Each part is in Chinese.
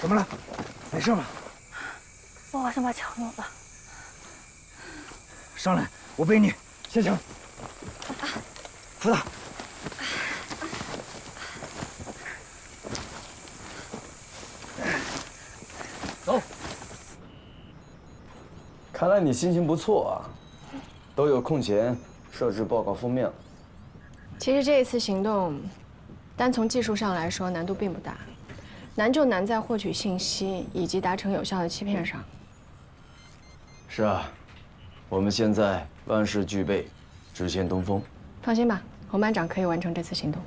怎么了？没事吗？我好像把墙扭了。上来，我背你下墙。扶他。走。看来你心情不错啊，都有空闲设置报告封面了。其实这一次行动，单从技术上来说难度并不大，难就难在获取信息以及达成有效的欺骗上。是啊，我们现在万事俱备，只欠东风。放心吧，洪班长可以完成这次行动。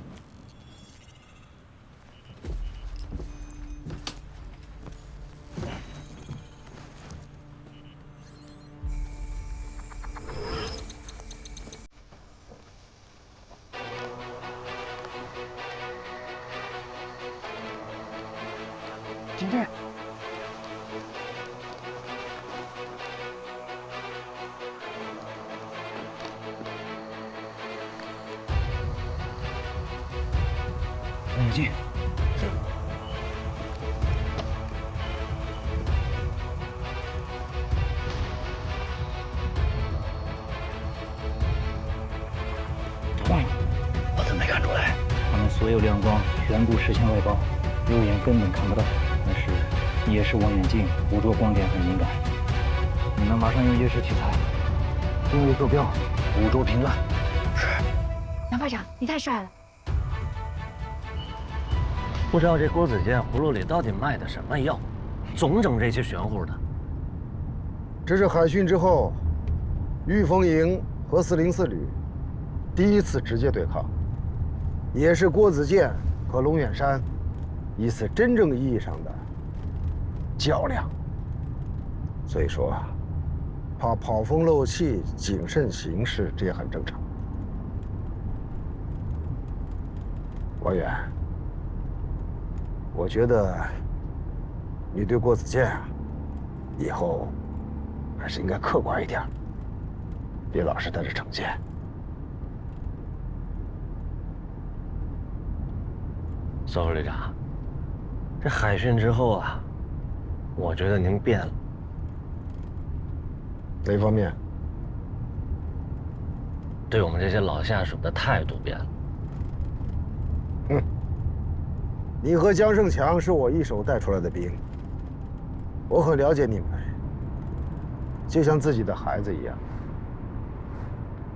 金振，冷静。是。坏了，我怎么没看出来？他们所有亮光全部实现外包，肉眼根本看不到。但是夜视望远镜捕捉光点很敏感，你们马上用夜视器材定位坐标，捕捉频段。是。杨班长，你太帅了！不知道这郭子健葫芦里到底卖的什么药，总整这些玄乎的。这是海训之后，御风营和404旅第一次直接对抗，也是郭子健和龙远山一次真正意义上的较量。所以说，怕跑风漏气、谨慎行事，这也很正常。王远，我觉得你对郭子健啊，以后还是应该客观一点，别老是带着成见。邹副旅长，这海训之后啊，我觉得您变了。哪方面？对我们这些老下属的态度变了。你和江胜强是我一手带出来的兵，我很了解你们，就像自己的孩子一样。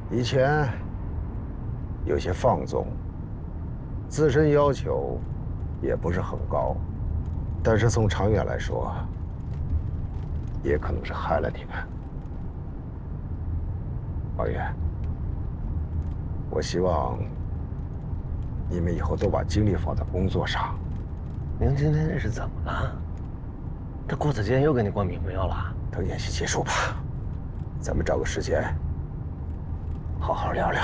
以前有些放纵，自身要求也不是很高，但是从长远来说，也可能是害了你们。王远，我希望你们以后都把精力放在工作上。您今天这是怎么了？这郭子健又给你灌迷魂药了？等演习结束吧，咱们找个时间好好聊聊。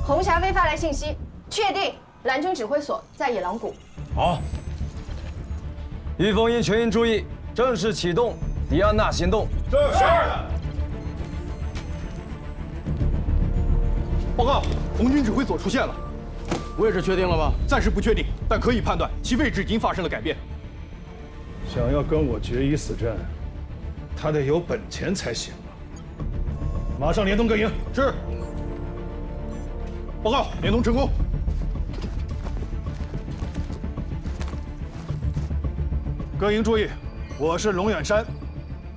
红霞飞发来信息，确定蓝军指挥所在野狼谷。好。御风营全营注意，正式启动迪安娜行动。是。报告，红军指挥所出现了。位置确定了吗？暂时不确定，但可以判断其位置已经发生了改变。想要跟我决一死战，他得有本钱才行啊！马上联动各营。是。报告，联动成功。各营注意，我是龙远山。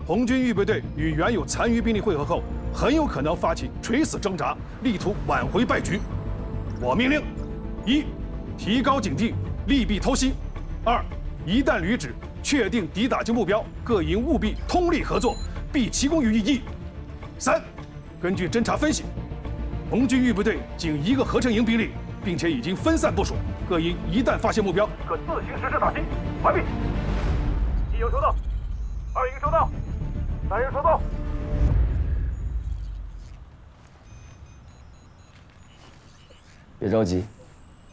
红军预备队与原有残余兵力会合后，很有可能发起垂死挣扎，力图挽回败局。我命令：一、提高警惕，利弊偷袭；二、一旦履指，确定敌打击目标，各营务必通力合作，必齐攻于一役；三、根据侦查分析，红军预备队仅一个合成营兵力，并且已经分散部署，各营一旦发现目标，可自行实施打击。完毕。一营收到，二营收到，三营收到。别着急，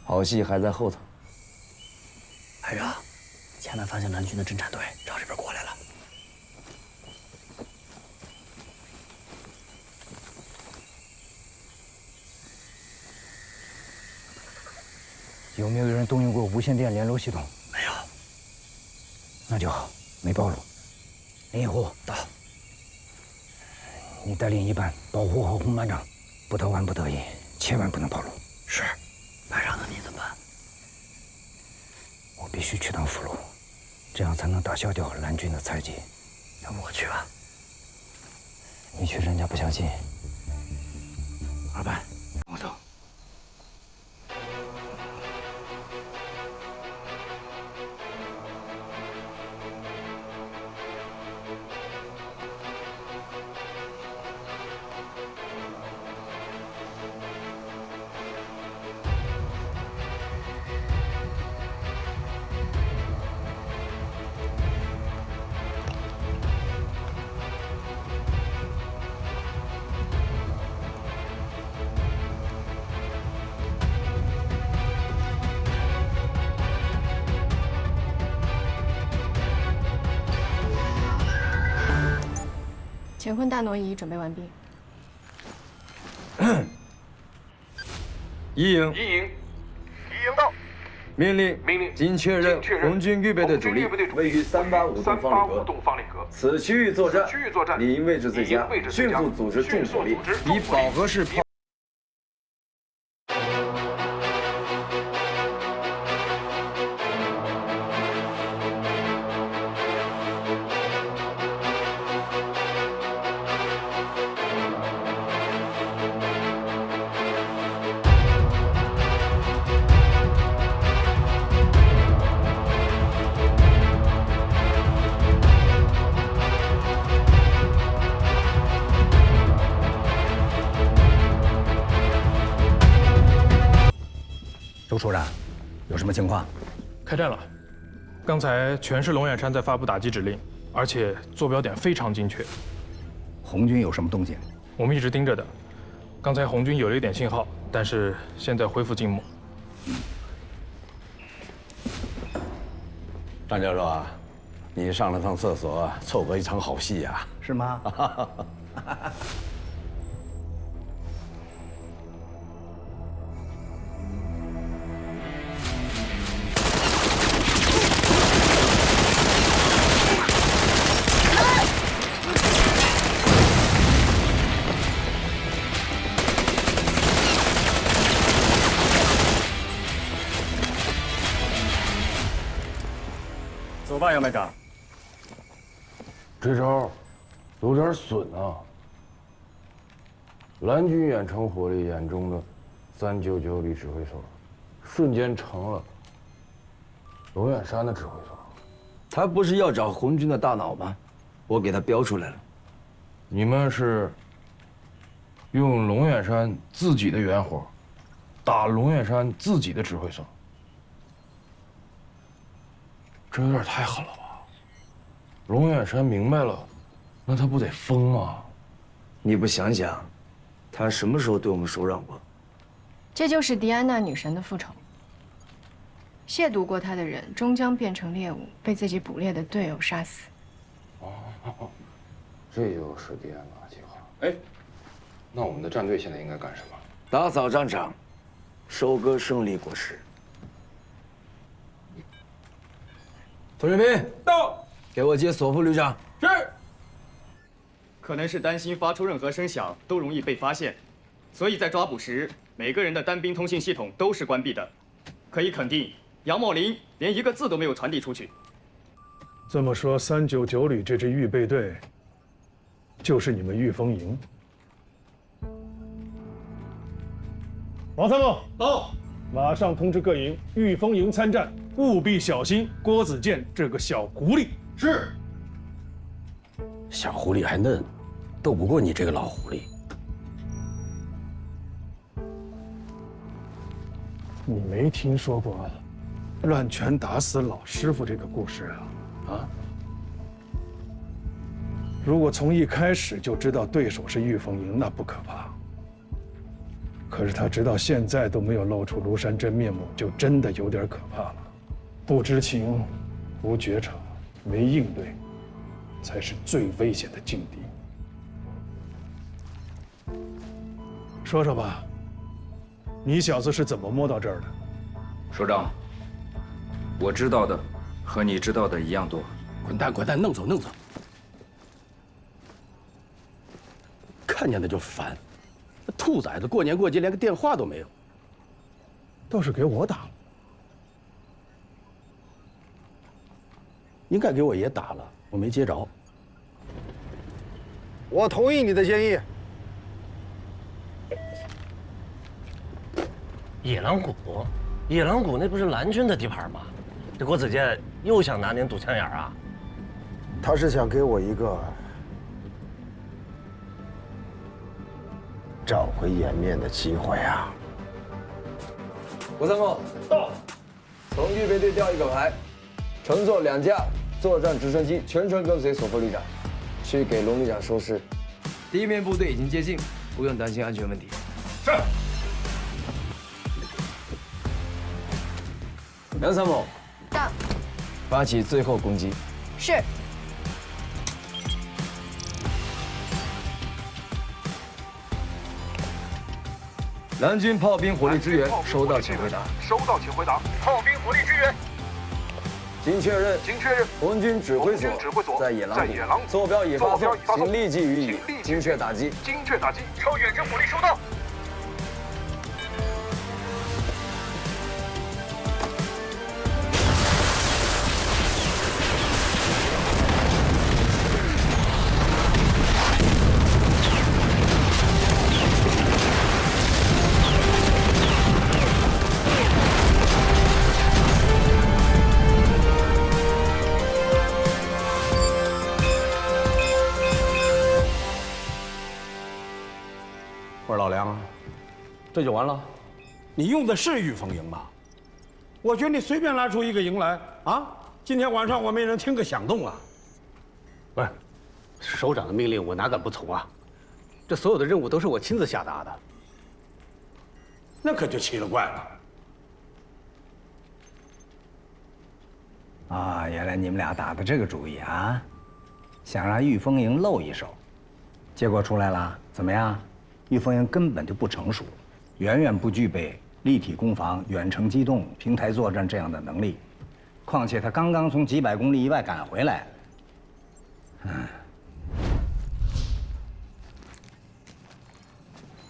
好戏还在后头。排长，前面发现蓝军的侦察队朝这边过来了。有没有人动用过无线电联络系统？没有。那就好，没暴露。林虎到，你带领一班保护好洪班长，不到万不得已，千万不能暴露。是，班长，那你怎么办？我必须去趟俘虏，这样才能打消掉蓝军的猜忌。要不我去吧？你去，人家不相信。二班，我走。乾坤大挪移准备完毕。一营到。命令，经确认，红军预备队主力位于385栋方里阁。此区域作战，你营位置最佳，迅速组织重火力，以饱和式炮。周处长，有什么情况？开战了，刚才全是龙远山在发布打击指令，而且坐标点非常精确。红军有什么动静？我们一直盯着的，刚才红军有了一点信号，但是现在恢复静默。张教授啊，你上了趟厕所，凑合一场好戏呀，是吗？走吧，杨班长。这招有点损啊！蓝军远程火力眼中的399旅指挥所，瞬间成了龙远山的指挥所。他不是要找红军的大脑吗？我给他标出来了。你们是用龙远山自己的元火打龙远山自己的指挥所，这有点太狠了吧？龙远山明白了，那他不得疯吗？你不想想，他什么时候对我们手软过？这就是狄安娜女神的复仇。亵渎过她的人，终将变成猎物，被自己捕猎的队友杀死。哦，这就是狄安娜计划。哎，那我们的战队现在应该干什么？打扫战场，收割胜利果实。童学平到，给我接索夫旅长。是。可能是担心发出任何声响都容易被发现，所以在抓捕时，每个人的单兵通信系统都是关闭的。可以肯定，杨茂林连一个字都没有传递出去。这么说，399旅这支预备队就是你们御风营。王参谋到，马上通知各营，御风营参战，务必小心郭子健这个小狐狸。是。小狐狸还嫩，斗不过你这个老狐狸。你没听说过乱拳打死老师傅这个故事啊？啊？如果从一开始就知道对手是御风营，那不可怕。可是他直到现在都没有露出庐山真面目，就真的有点可怕了。不知情、无觉察、没应对，才是最危险的境地。说说吧，你小子是怎么摸到这儿的？首长，我知道的和你知道的一样多。滚蛋，滚蛋，弄走，弄走！看见他就烦，那兔崽子过年过节连个电话都没有。倒是给我打了，应该给我爷打了，我没接着。我同意你的建议。野狼谷，野狼谷那不是蓝军的地盘吗？这郭子健又想拿您堵枪眼啊？他是想给我一个找回颜面的机会啊！吴参谋到，从预备队调一个排，乘坐2架作战直升机，全程跟随索夫旅长，去给龙旅长收尸。地面部队已经接近，不用担心安全问题。是。梁参谋到，发起最后攻击。是。蓝军炮兵火力支援，收到，请回答。收到，请回答。炮兵火力支援。经确认，红军指挥所在野狼谷，坐标已发送，请立即予以精确打击。超远征火力收到。我说老梁，这就完了？你用的是御风营吗？我觉得你随便拉出一个营来啊，今天晚上我没人听个响动啊！不是，首长的命令我哪敢不从啊？这所有的任务都是我亲自下达的。那可就奇了怪了。啊，原来你们俩打的这个主意啊，想让御风营露一手，结果出来了，怎么样？御风营根本就不成熟，远远不具备立体攻防、远程机动、平台作战这样的能力。况且他刚刚从几百公里以外赶回来。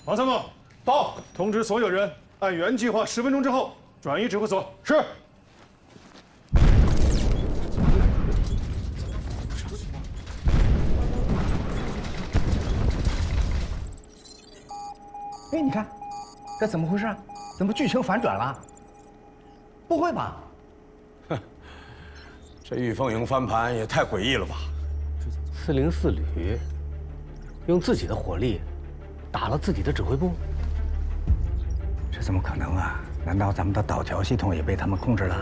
王参谋到，通知所有人按原计划10分钟之后转移指挥所。是。哎，你看，这怎么回事？怎么剧情反转了？不会吧？哼，这御风营翻盘也太诡异了吧！404旅用自己的火力打了自己的指挥部，这怎么可能啊？难道咱们的导条系统也被他们控制了？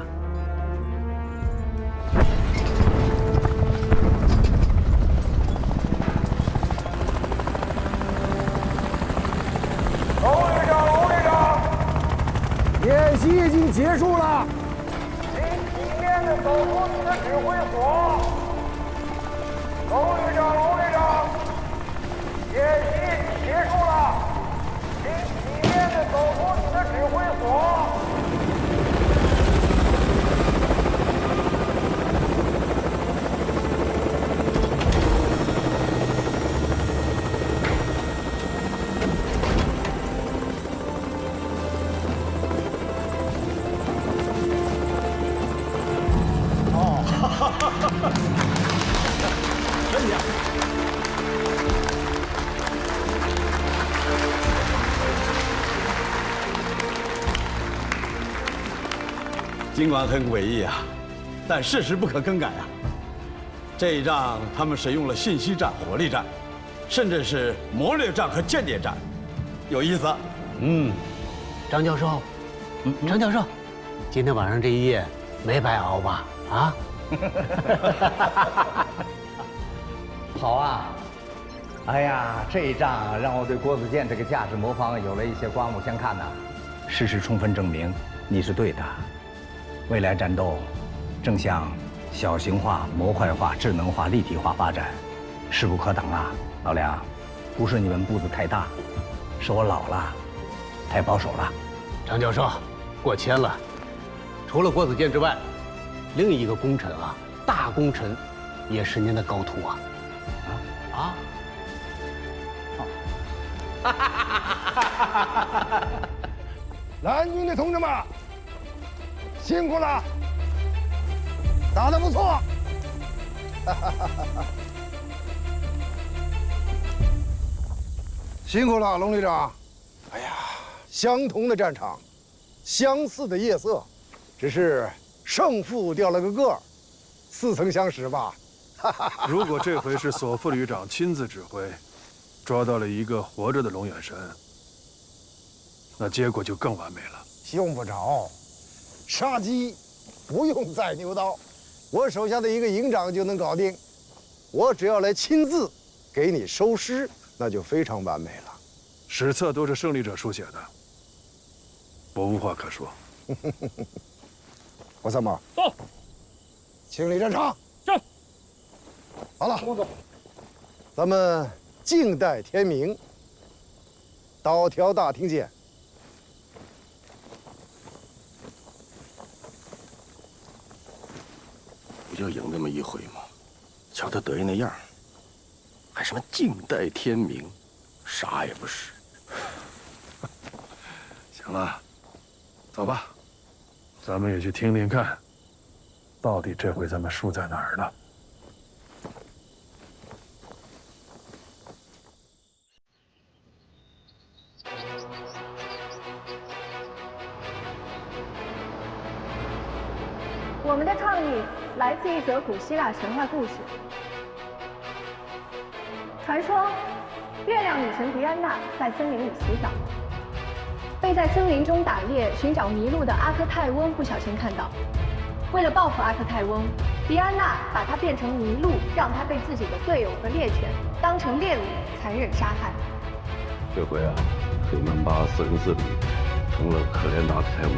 演习已经结束了，请体面的走出你的指挥所。龙旅长，演习结束了，请体面的走出你的指挥所。真的。尽管很诡异啊，但事实不可更改啊。这一仗他们使用了信息战、火力战，甚至是谋略战和间谍战，有意思。张教授，张教授，今天晚上这一夜没白熬吧？啊？好啊！哎呀，这一仗让我对郭子健这个价值谋方有了一些刮目相看呐。事实充分证明你是对的，未来战斗正向小型化、模块化、智能化、立体化发展，势不可挡啊！老梁，不是你们步子太大，是我老了，太保守了。张教授，过谦了。除了郭子健之外，另一个功臣啊，大功臣，也是您的高徒啊！蓝军的同志们，辛苦了，打得不错。辛苦了，龙旅长。哎呀，相同的战场，相似的夜色，只是胜负掉了个个儿，似曾相识吧？如果这回是索副旅长亲自指挥，抓到了一个活着的龙远山，那结果就更完美了。用不着，杀鸡不用宰牛刀，我手下的一个营长就能搞定。我只要来亲自给你收尸，那就非常完美了。史册都是胜利者书写的，我无话可说。我参谋到，清理战场。是。好了，咱们静待天明。岛条大厅见。不就赢那么一回吗？瞧他得意那样，还什么静待天明，啥也不是。行了，走吧，咱们也去听听看，到底这回咱们输在哪儿了。我们的创意来自一则古希腊神话故事。传说，月亮女神狄安娜在森林里洗澡，被在森林中打猎寻找麋鹿的阿克泰翁不小心看到。为了报复阿克泰翁，狄安娜把他变成麋鹿，让他被自己的队友和猎犬当成猎物残忍杀害。这回啊，黑曼巴404旅成了可怜的阿克泰翁。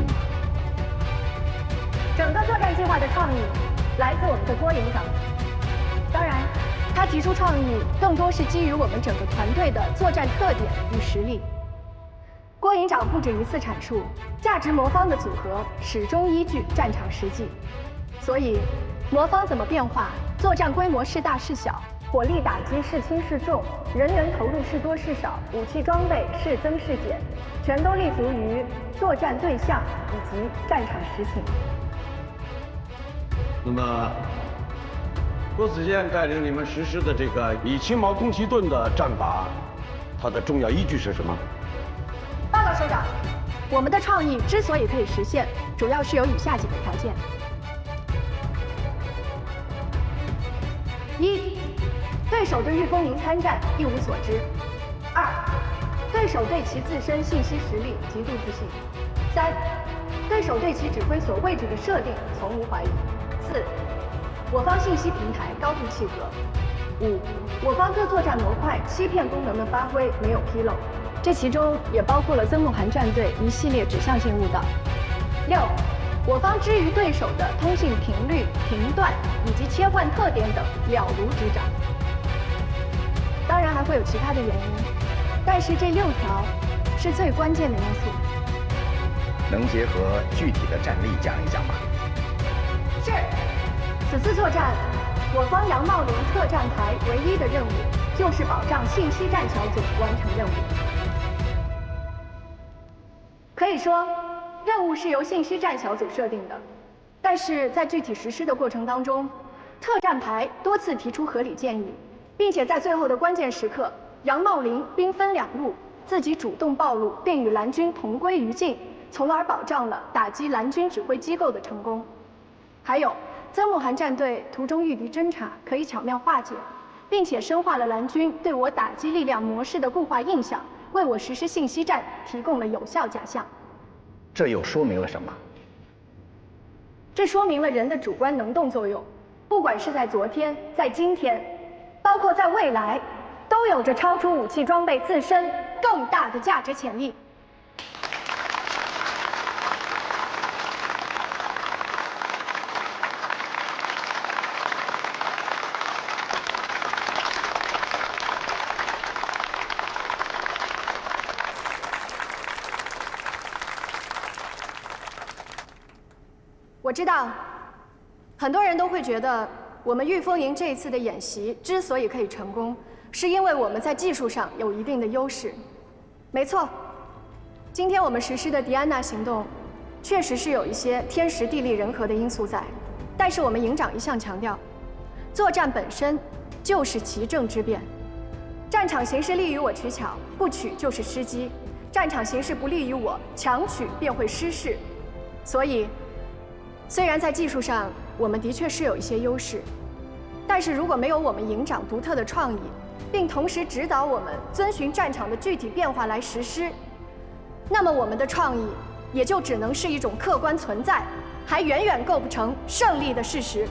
整个作战计划的创意来自我们的郭营长，当然，他提出创意更多是基于我们整个团队的作战特点与实力。郭营长不止一次阐述，价值魔方的组合始终依据战场实际，所以魔方怎么变化，作战规模是大是小，火力打击是轻是重，人员投入是多是少，武器装备是增是减，全都立足于作战对象以及战场实情。那么，郭子健带领你们实施的这个以青毛攻其盾的战法，它的重要依据是什么？报告首长，我们的创意之所以可以实现，主要是有以下几个条件：一，对手对御风营参战一无所知；二，对手对其自身信息实力极度自信；三，对手对其指挥所位置的设定从无怀疑；四，我方信息平台高度契合；五，我方各作战模块欺骗功能的发挥没有纰漏，这其中也包括了曾梦涵战队一系列指向性误导。六，我方之于对手的通信频率、频段以及切换特点等了如指掌。当然还会有其他的原因，但是这6条是最关键的因素。能结合具体的战例讲一讲吗？是。此次作战，我方杨茂林特战排唯一的任务就是保障信息战小组完成任务。可以说，任务是由信息战小组设定的，但是在具体实施的过程当中，特战排多次提出合理建议，并且在最后的关键时刻，杨茂林兵分2路，自己主动暴露，并与蓝军同归于尽，从而保障了打击蓝军指挥机构的成功。还有，曾梦涵战队途中遇敌侦察可以巧妙化解，并且深化了蓝军对我打击力量模式的固化印象，为我实施信息战提供了有效假象。这又说明了什么？这说明了人的主观能动作用，不管是在昨天、在今天，包括在未来，都有着超出武器装备自身更大的价值潜力。我知道，很多人都会觉得我们御风营这一次的演习之所以可以成功，是因为我们在技术上有一定的优势。没错，今天我们实施的迪安娜行动，确实是有一些天时地利人和的因素在。但是我们营长一向强调，作战本身就是其政之变。战场形势利于我取巧，不取就是失机；战场形势不利于我，强取便会失势。所以，虽然在技术上我们的确是有一些优势，但是如果没有我们营长独特的创意，并同时指导我们遵循战场的具体变化来实施，那么我们的创意也就只能是一种客观存在，还远远构不成胜利的事实。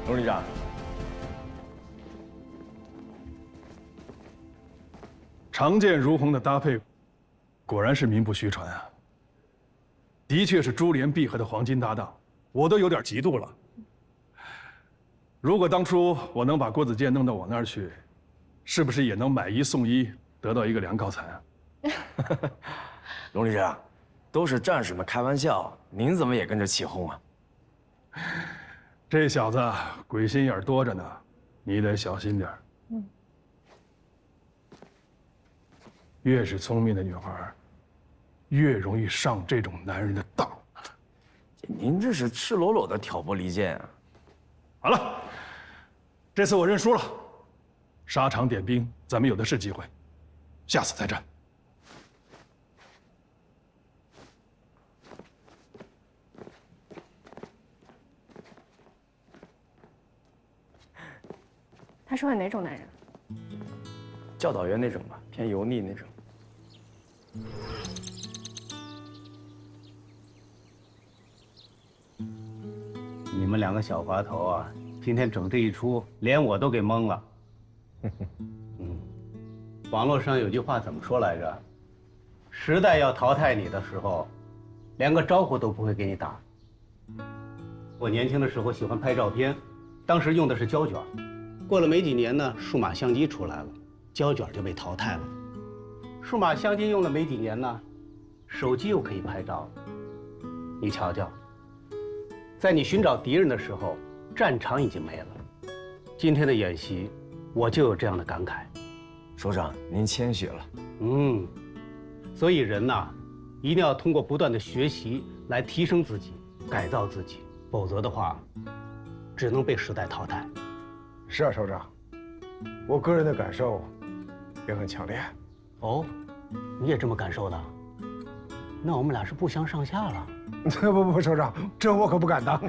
龙旅长，长剑如虹的搭配，果然是名不虚传啊！的确是珠联璧合的黄金搭档，我都有点嫉妒了。如果当初我能把郭子健弄到我那儿去，是不是也能买一送一，得到一个良高餐啊？龙旅长，都是战士们开玩笑，您怎么也跟着起哄啊？这小子鬼心眼多着呢，你得小心点儿。越是聪明的女孩，越容易上这种男人的当。您这是赤裸裸的挑拨离间啊！好了，这次我认输了。沙场点兵，咱们有的是机会，下次再战。他说你哪种男人？教导员那种吧，偏油腻那种。你们两个小滑头啊，今天整这一出，连我都给懵了。网络上有句话怎么说来着？时代要淘汰你的时候，连个招呼都不会给你打。我年轻的时候喜欢拍照片，当时用的是胶卷。过了没几年呢，数码相机出来了，胶卷就被淘汰了。数码相机用了没几年呢，手机又可以拍照了。你瞧瞧，在你寻找敌人的时候，战场已经没了。今天的演习，我就有这样的感慨。首长，您谦虚了。所以人呐，一定要通过不断的学习来提升自己，改造自己，否则的话，只能被时代淘汰。是啊，首长，我个人的感受也很强烈。哦，你也这么感受的？那我们俩是不相上下了。不，首长，这我可不敢当。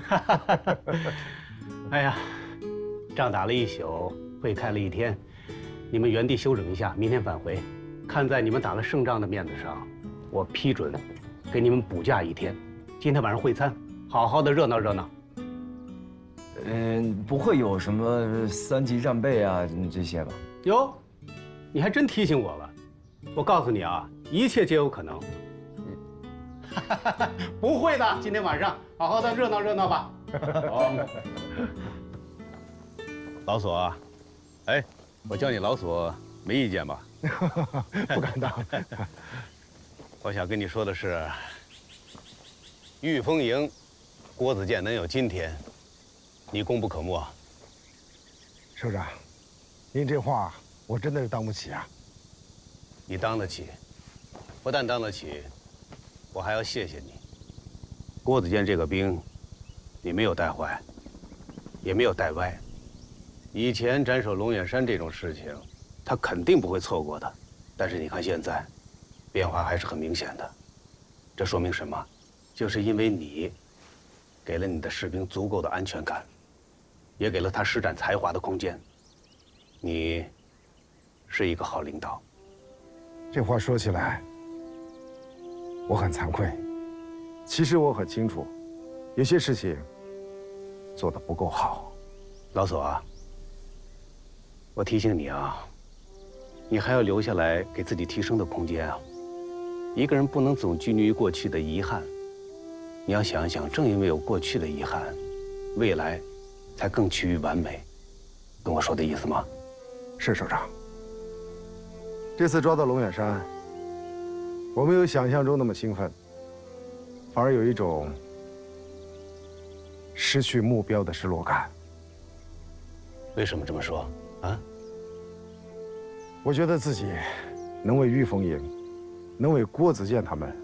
哎呀，仗打了一宿，会开了一天，你们原地休整一下，明天返回。看在你们打了胜仗的面子上，我批准给你们补假一天。今天晚上会餐，好好的热闹热闹。不会有什么3级战备啊这些吧？哟，你还真提醒我了。我告诉你啊，一切皆有可能。不会的，今天晚上好好的热闹热闹吧。老索啊，哎，我叫你老索，没意见吧？不敢当。我想跟你说的是，御风营，郭子健能有今天，你功不可没啊。首长，您这话我真的是当不起啊。你当得起，不但当得起，我还要谢谢你。郭子健这个兵，你没有带坏，也没有带歪。以前斩首龙眼山这种事情，他肯定不会错过的。但是你看现在，变化还是很明显的。这说明什么？就是因为你给了你的士兵足够的安全感，也给了他施展才华的空间。你是一个好领导。这话说起来，我很惭愧。其实我很清楚，有些事情做得不够好。老索啊，我提醒你啊，你还要留下来给自己提升的空间啊！一个人不能总拘泥于过去的遗憾，你要想一想，正因为有过去的遗憾，未来才更趋于完美。懂我说的意思吗？是首长。这次抓到龙远山，我没有想象中那么兴奋，反而有一种失去目标的失落感。为什么这么说啊？我觉得自己能为玉凤营，能为郭子健他们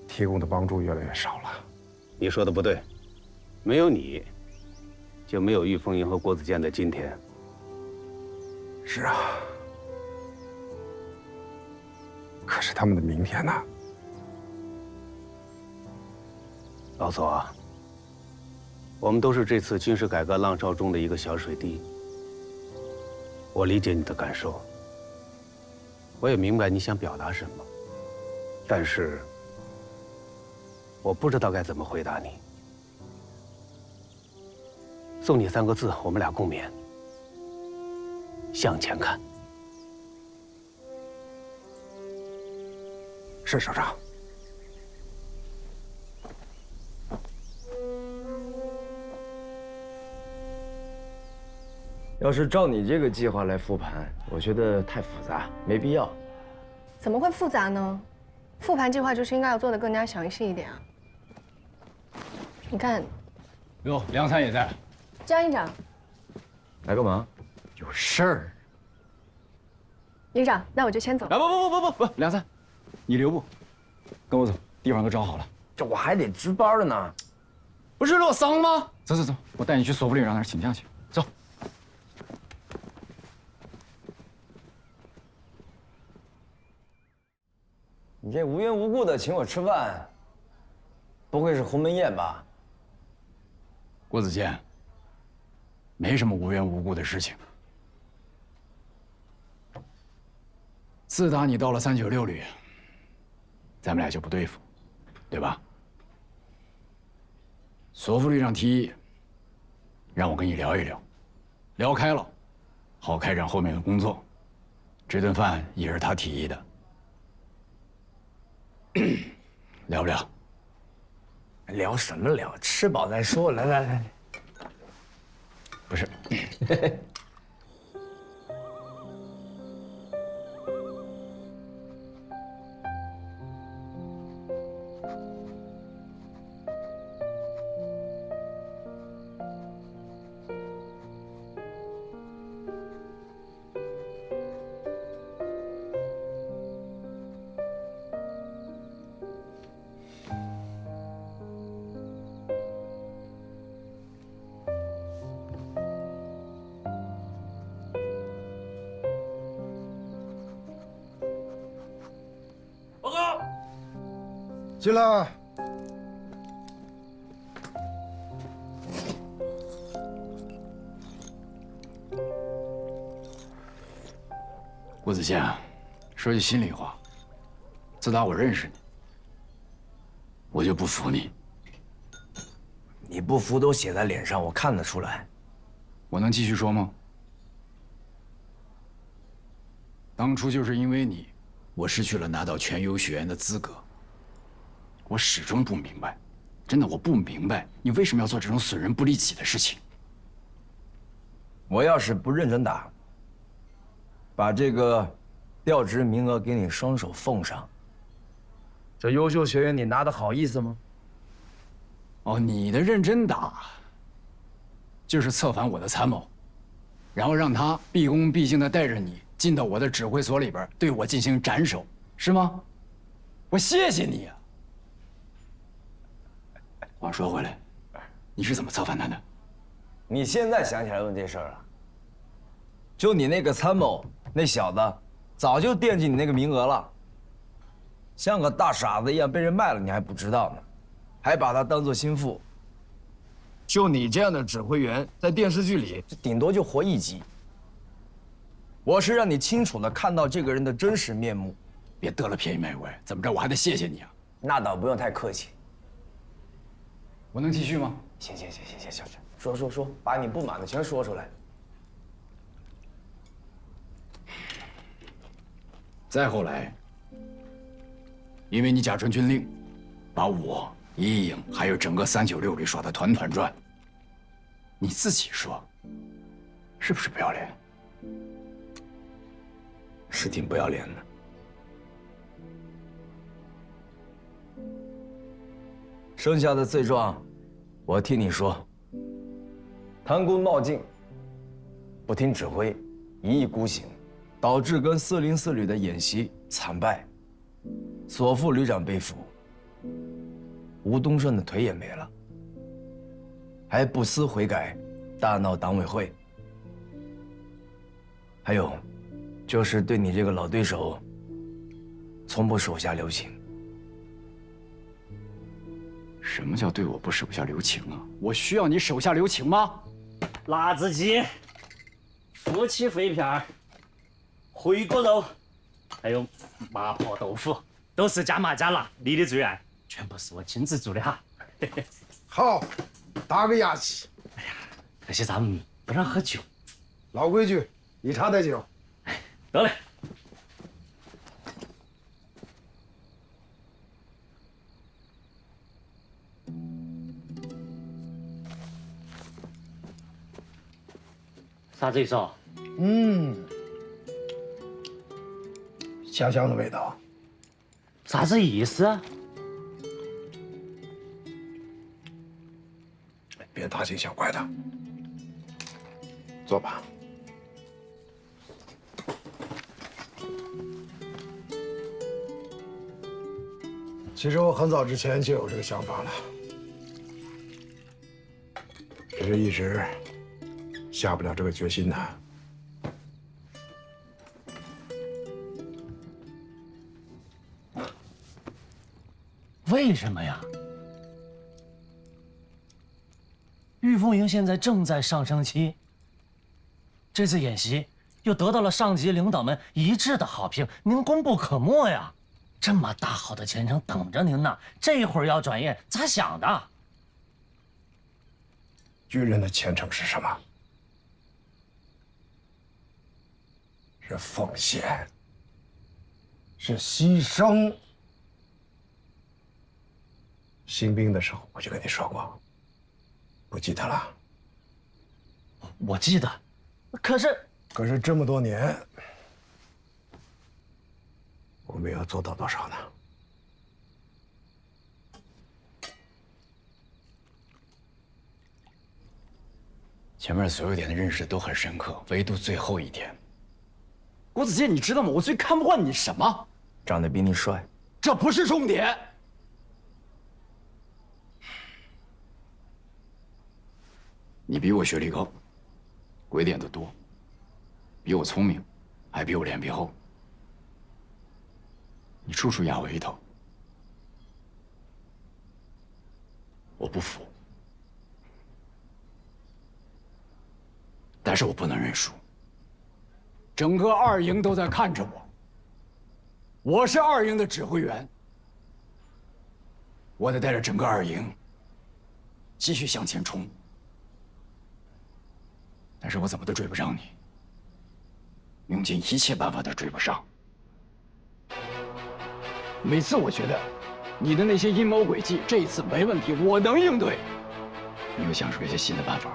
提供的帮助越来越少了。你说的不对，没有你，就没有玉凤营和郭子健的今天。是啊，可是他们的明天呢？老左，我们都是这次军事改革浪潮中的一个小水滴。我理解你的感受，我也明白你想表达什么，但是我不知道该怎么回答你。送你3个字，我们俩共勉：向前看。是首长。要是照你这个计划来复盘，我觉得太复杂，没必要。怎么会复杂呢？复盘计划就是应该要做得更加详细一点啊！你看，哟，梁参也在。江营长，来干嘛？有事儿。营长，那我就先走。啊不，梁参，你留步，跟我走，地方都找好了。这我还得值班呢。不是洛桑吗？走，我带你去索福旅长那儿请假去。走。你这无缘无故的请我吃饭，不会是鸿门宴吧？郭子健，没什么无缘无故的事情。自打你到了396旅，咱们俩就不对付，对吧？索福旅长提议，让我跟你聊一聊，聊开了，好开展后面的工作。这顿饭也是他提议的。聊不聊？聊什么聊？吃饱再说。来，不是。进来。郭子健，说句心里话，自打我认识你，我就不服你。你不服都写在脸上，我看得出来。我能继续说吗？当初就是因为你，我失去了拿到全优学员的资格。我始终不明白，真的我不明白，你为什么要做这种损人不利己的事情？我要是不认真打，把这个调职名额给你双手奉上，这优秀学员你拿的好意思吗？哦，你的认真打，就是策反我的参谋，然后让他毕恭毕敬地带着你进到我的指挥所里边，对我进行斩首，是吗？我谢谢你啊！话说回来，你是怎么策反他的？你现在想起来问这事儿了？就你那个参谋，那小子早就惦记你那个名额了，像个大傻子一样被人卖了，你还不知道呢，还把他当做心腹。就你这样的指挥员，在电视剧里顶多就活1集。我是让你清楚地看到这个人的真实面目，别得了便宜卖乖。怎么着，我还得谢谢你啊？那倒不用太客气。我能继续吗？行，说，把你不满的全说出来。再后来，因为你假传军令，把我、一营还有整个396旅耍得团团转。你自己说，是不是不要脸？是挺不要脸的。剩下的罪状，我替你说。贪功冒进，不听指挥，一意孤行，导致跟404旅的演习惨败，索副旅长被俘，吴东顺的腿也没了，还不思悔改，大闹党委会。还有，就是对你这个老对手，从不手下留情。什么叫对我不手下留情啊？我需要你手下留情吗？辣子鸡、夫妻肺片、回锅肉，还有麻婆豆腐，都是加麻加辣，你的最爱，全部是我亲自做的哈。好，打个牙祭。哎呀，可惜咱们不让喝酒。老规矩，一茶带酒。得嘞。啥子意思啊？家乡的味道。啥子意思啊？别大惊小怪的，坐吧。其实我很早之前就有这个想法了，只是一直下不了这个决心呢。为什么呀？玉凤营现在正在上升期，这次演习又得到了上级领导们一致的好评，您功不可没呀！这么大好的前程等着您呢，这会儿要转业，咋想的？军人的前程是什么？是奉献，是牺牲。新兵的时候我就跟你说过，不记得了？我记得，可是这么多年，我们要做到多少呢？前面所有点的认识都很深刻，唯独最后一点。郭子健，你知道吗？我最看不惯你什么？长得比你帅。这不是重点。你比我学历高，鬼点子多，比我聪明，还比我脸皮厚。你处处压我一头，我不服，但是我不能认输。整个2营都在看着我，我是2营的指挥员，我得带着整个2营继续向前冲。但是我怎么都追不上你，用尽一切办法都追不上。每次我觉得你的那些阴谋诡计，这一次没问题，我能应对，你又想出了一些新的办法。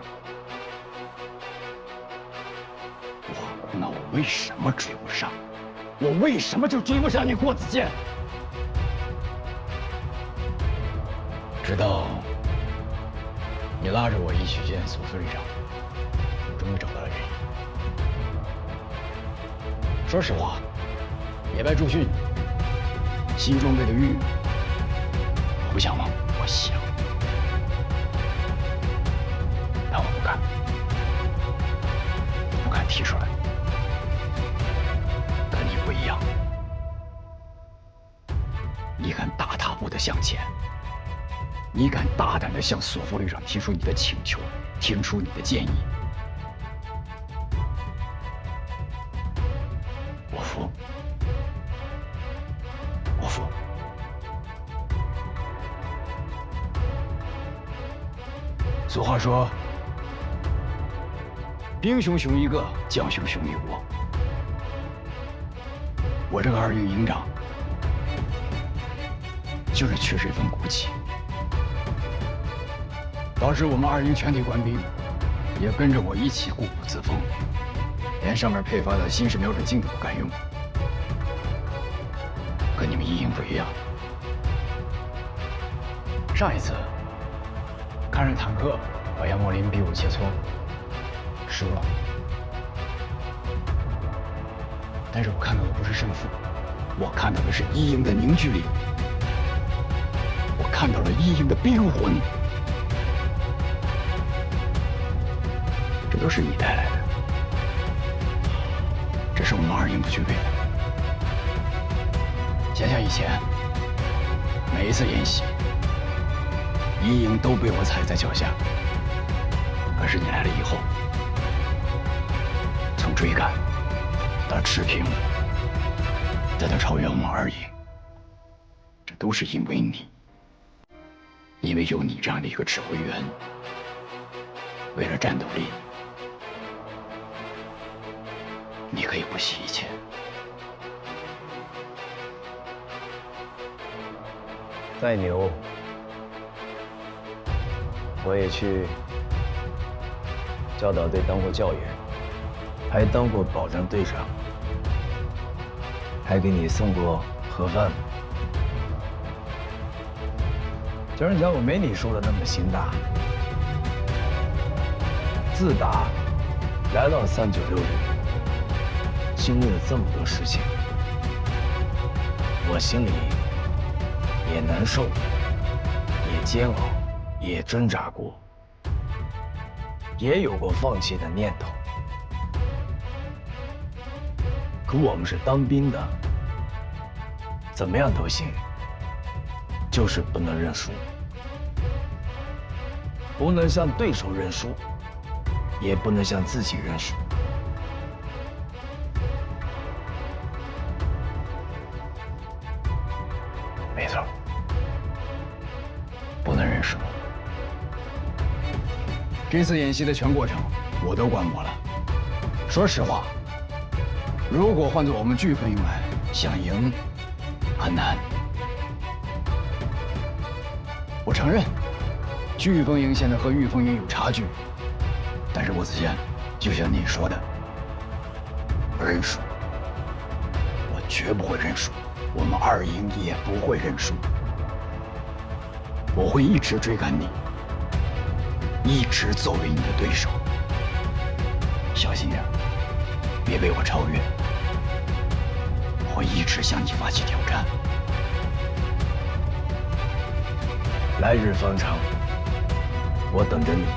那我为什么追不上？我为什么就追不上你，郭子健？直到你拉着我一起见索副旅长。终于找到了原因。说实话，野外驻训，新装备的玉，我不想吗？我想，但我不敢，不敢提出来。跟你不一样，你敢大踏步的向前，你敢大胆的向索副旅长提出你的请求，提出你的建议。我服。俗话说，兵熊熊一个，将熊熊一窝。我这个2营营长就是缺这份骨气，导致我们2营全体官兵也跟着我一起固步自封，连上面配发的新式瞄准镜都不敢用。可你们1营不一样，上一次看着坦克把杨茂林比武切磋，输了。但是我看到的不是胜负，我看到的是1营的凝聚力，我看到了1营的兵魂，这都是你带来的，这是我们2营不具备的。想想以前，每一次演习，1营都被我踩在脚下。可是你来了以后，从追赶到持平，再到超越我们2营，这都是因为你，因为有你这样的一个指挥员。为了战斗力，你可以不惜一切。再牛，我也去教导队当过教员，还当过保障队长，还给你送过盒饭。江胜强，我没你说的那么心大。自打来到396旅，经历了这么多事情，我心里也难受，也煎熬，也挣扎过，也有过放弃的念头。可我们是当兵的，怎么样都行，就是不能认输，不能向对手认输，也不能向自己认输。没错，不能认输。这次演习的全过程我都观摩了。说实话，如果换做我们飓风营来，想赢很难。我承认，飓风营现在和御风营有差距，但是郭子健，就像你说的，不认输，我绝不会认输，我们2营也不会认输，我会一直追赶你，一直作为你的对手，小心点，别被我超越，我会一直向你发起挑战。来日方长，我等着你，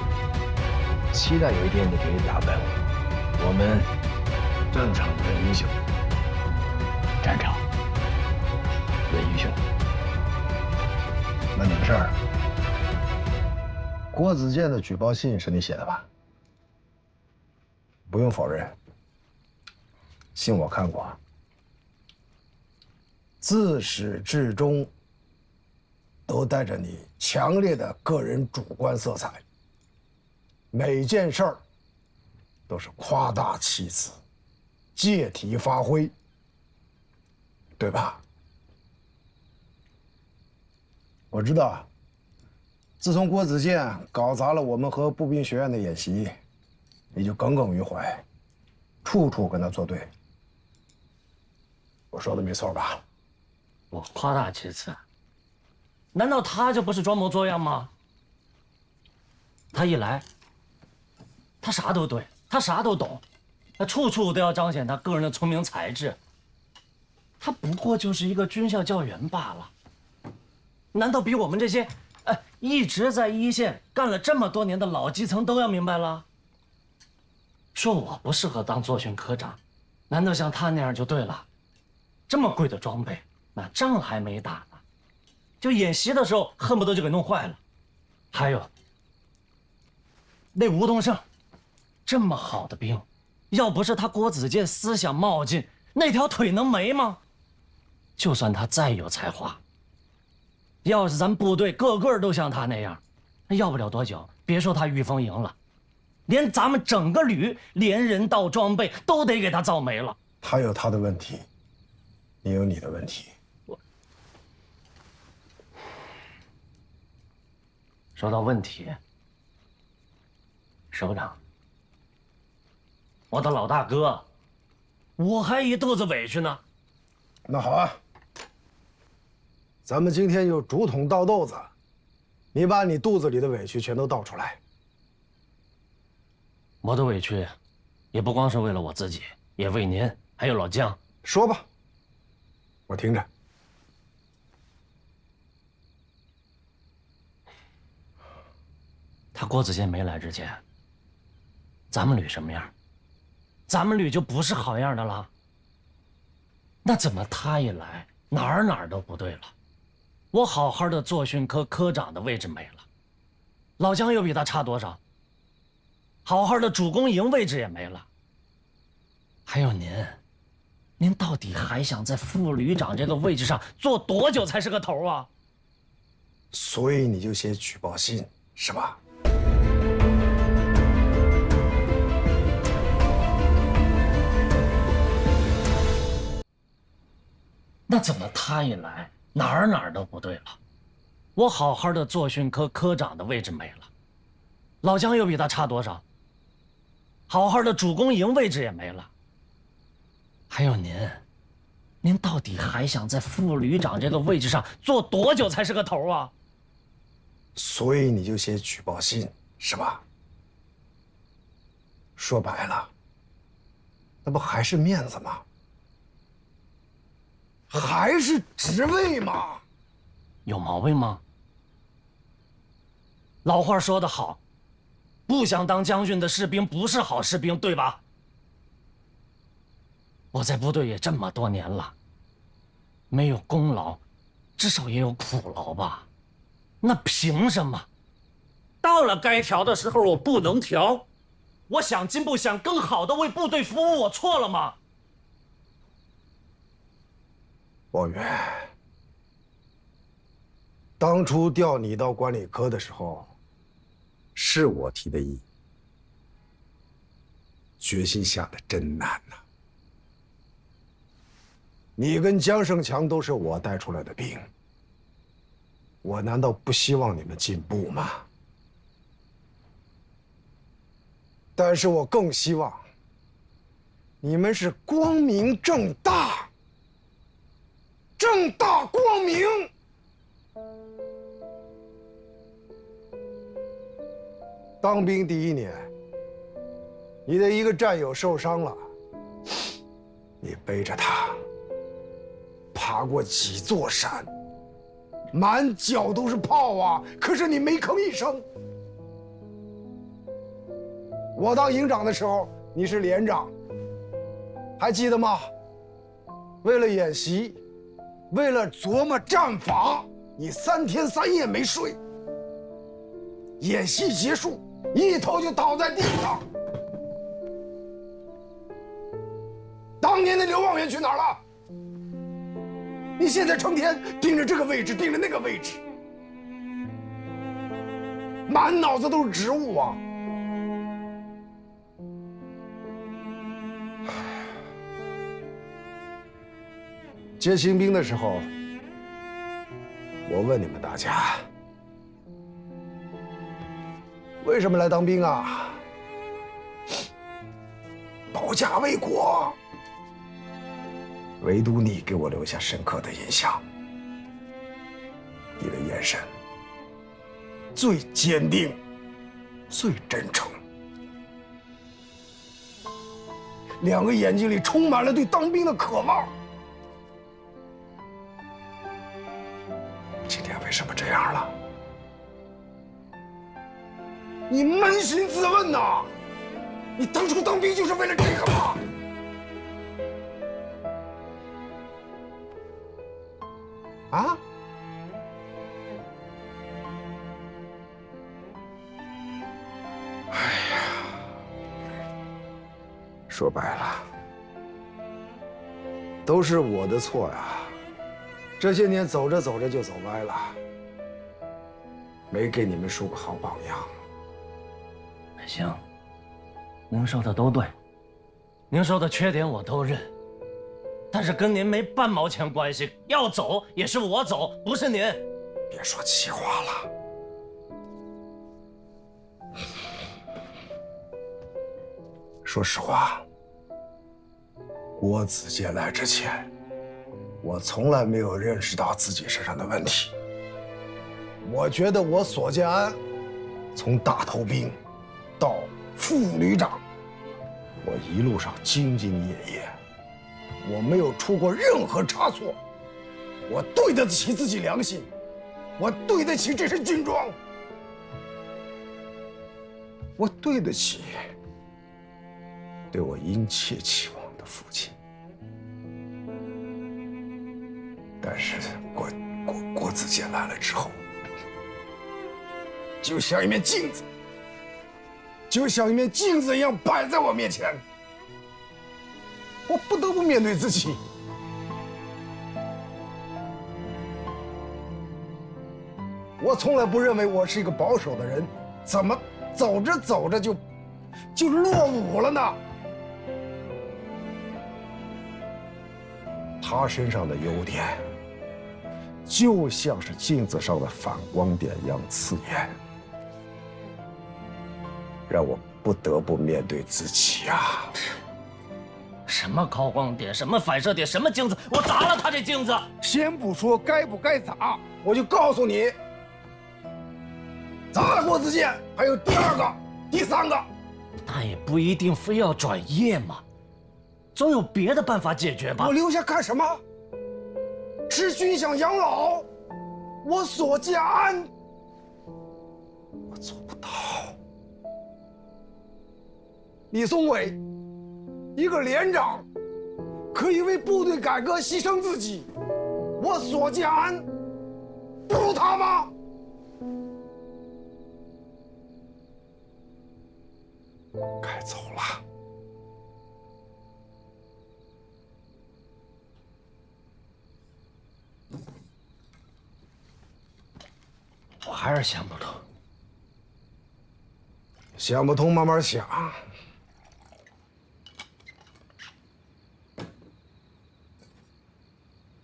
期待有一天你可以打败我。我们战场论英雄，战场论英雄。问你个事儿，郭子健的举报信是你写的吧？不用否认，信我看过，自始至终都带着你强烈的个人主观色彩，每件事儿都是夸大其词，借题发挥，对吧？我知道，自从郭子健搞砸了我们和步兵学院的演习，你就耿耿于怀，处处跟他作对。我说的没错吧？我夸大其词，难道他就不是装模作样吗？他一来，他啥都对，他啥都懂，他处处都要彰显他个人的聪明才智。他不过就是一个军校教员罢了，难道比我们这些一直在一线干了这么多年的老基层都要明白了？说我不适合当作训科长，难道像他那样就对了？这么贵的装备，那仗还没打呢，就演习的时候恨不得就给弄坏了。还有那吴东胜，这么好的兵，要不是他郭子健思想冒进，那条腿能没吗？就算他再有才华，要是咱部队个个都像他那样，那要不了多久，别说他御风营了，连咱们整个旅连人道装备都得给他造没了。他有他的问题，你有你的问题。说到问题，首长，我的老大哥，我还一肚子委屈呢。那好啊，咱们今天就竹筒倒豆子，你把你肚子里的委屈全都倒出来。我的委屈，也不光是为了我自己，也为您，还有老姜。说吧，我听着。他郭子健没来之前，咱们旅什么样？咱们旅就不是好样的了。那怎么他一来，哪儿都不对了？我好好的作训科科长的位置没了，老姜又比他差多少？好好的主攻营位置也没了。还有您到底还想在副旅长这个位置上坐多久才是个头啊？所以你就写举报信是吧？那怎么他一来，哪儿都不对了？我好好的作训科科长的位置没了，老姜又比他差多少？好好的主攻营位置也没了。还有您到底还想在副旅长这个位置上坐多久才是个头啊？所以你就写举报信是吧？说白了，那不还是面子吗？还是职位吗？有毛病吗？老话说得好，不想当将军的士兵不是好士兵，对吧？我在部队也这么多年了，没有功劳，至少也有苦劳吧？那凭什么？到了该调的时候我不能调？我想进步，想更好的为部队服务，我错了吗？王源，当初调你到管理科的时候，是我提的议，决心下的真难呐。你跟江胜强都是我带出来的兵，我难道不希望你们进步吗？但是我更希望你们是光明正大。正大光明。当兵第一年，你的一个战友受伤了，你背着他爬过几座山，满脚都是泡啊，可是你没吭一声。我当营长的时候，你是连长，还记得吗？为了演习，为了琢磨战法，你3天3夜没睡。演习结束，一头就倒在地上。当年的刘望元去哪儿了？你现在成天盯着这个位置，盯着那个位置，满脑子都是职务啊！接新兵的时候，我问你们大家，为什么来当兵啊？保家卫国。唯独你给我留下深刻的印象，你的眼神最坚定，最真诚，两个眼睛里充满了对当兵的渴望。今天为什么这样了？你扪心自问呐，你当初当兵就是为了这个吗？啊？哎呀，说白了，都是我的错呀。这些年走着走着就走歪了，没给你们树个好榜样。行，您说的都对，您说的缺点我都认。但是跟您没半毛钱关系，要走也是我走，不是您。别说气话了。说实话，郭子健来之前，我从来没有认识到自己身上的问题。我觉得我索建安，从大头兵到副旅长，我一路上兢兢业业，我没有出过任何差错，我对得起自己良心，我对得起这身军装，我对得起对我殷切期望的父亲。但是郭子健来了之后，就像一面镜子，一样摆在我面前，我不得不面对自己。我从来不认为我是一个保守的人，怎么走着走着就落伍了呢？他身上的优点，就像是镜子上的反光点一样刺眼，让我不得不面对自己啊！什么高光点，什么反射点，什么镜子，我砸了他这镜子。先不说该不该砸，我就告诉你，砸了郭子健，还有第二个、第三个。那也不一定非要转业嘛，总有别的办法解决吧。我留下干什么？吃军饷养老，我索建安，我做不到。李松伟，一个连长，可以为部队改革牺牲自己，我索建安不如他吗？该走了。我还是想不通。想不通慢慢想。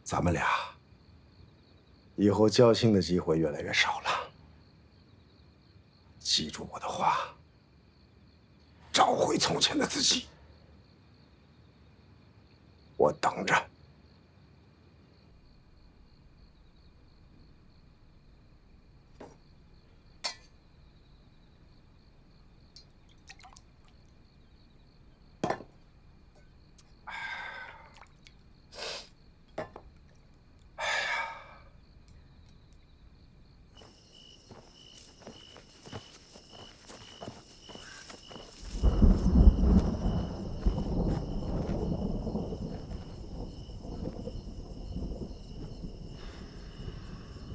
咱们俩以后交心的机会越来越少了。记住我的话，找回从前的自己。我等着。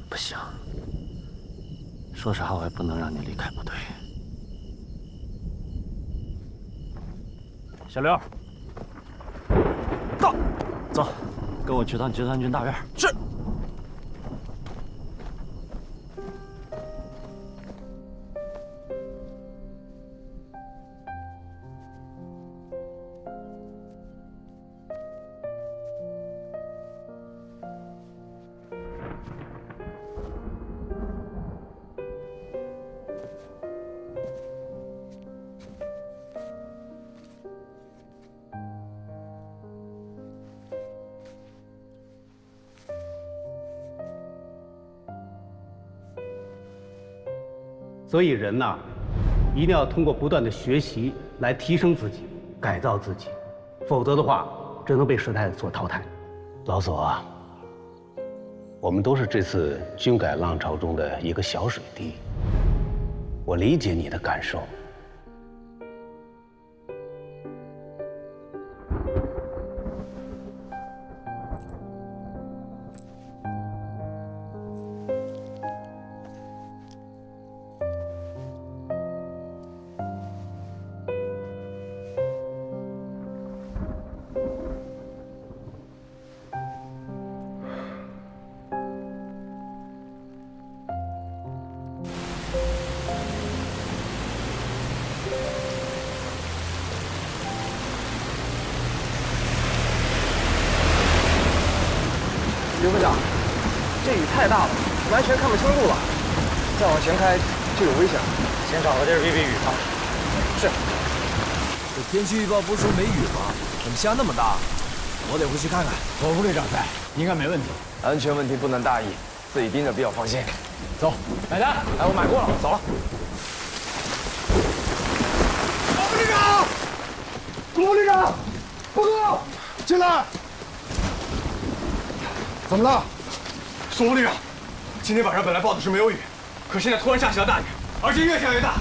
不行，说啥我也不能让你离开部队。小刘，到，走，跟我去趟集团军大院。是。所以人呐，一定要通过不断的学习来提升自己、改造自己，否则的话，只能被时代所淘汰。老左啊，我们都是这次军改浪潮中的一个小水滴，我理解你的感受。这雨太大了，完全看不清路了。再往前开就有危险了，先找个地儿避避雨吧。是。这天气预报不是说没雨吗？怎么下那么大？我得回去看看。左副队长在，应该没问题。安全问题不能大意，自己盯着比较放心。走，买单。哎，我买过了，走了。左副队长，左副队长，报告，进来。怎么了？左副队长，今天晚上本来报的是没有雨，可现在突然下起了大雨，而且越下越大。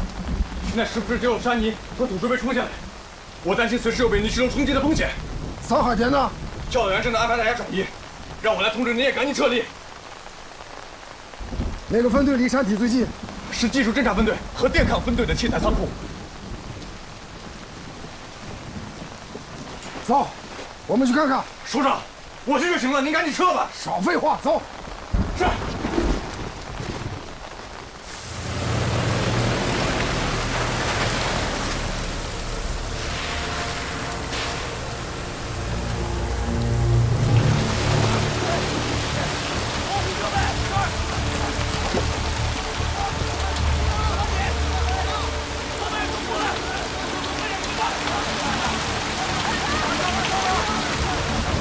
现在是不是只有山泥和土堆被冲下来？我担心随时有被泥石流冲击的风险。扫海田呢？教导员正在安排大家转移，让我来通知你也赶紧撤离。哪个分队离山体最近？是技术侦察分队和电抗分队的器材仓库。走，我们去看看。首长，我去就行了，您赶紧撤吧。少废话，走。是。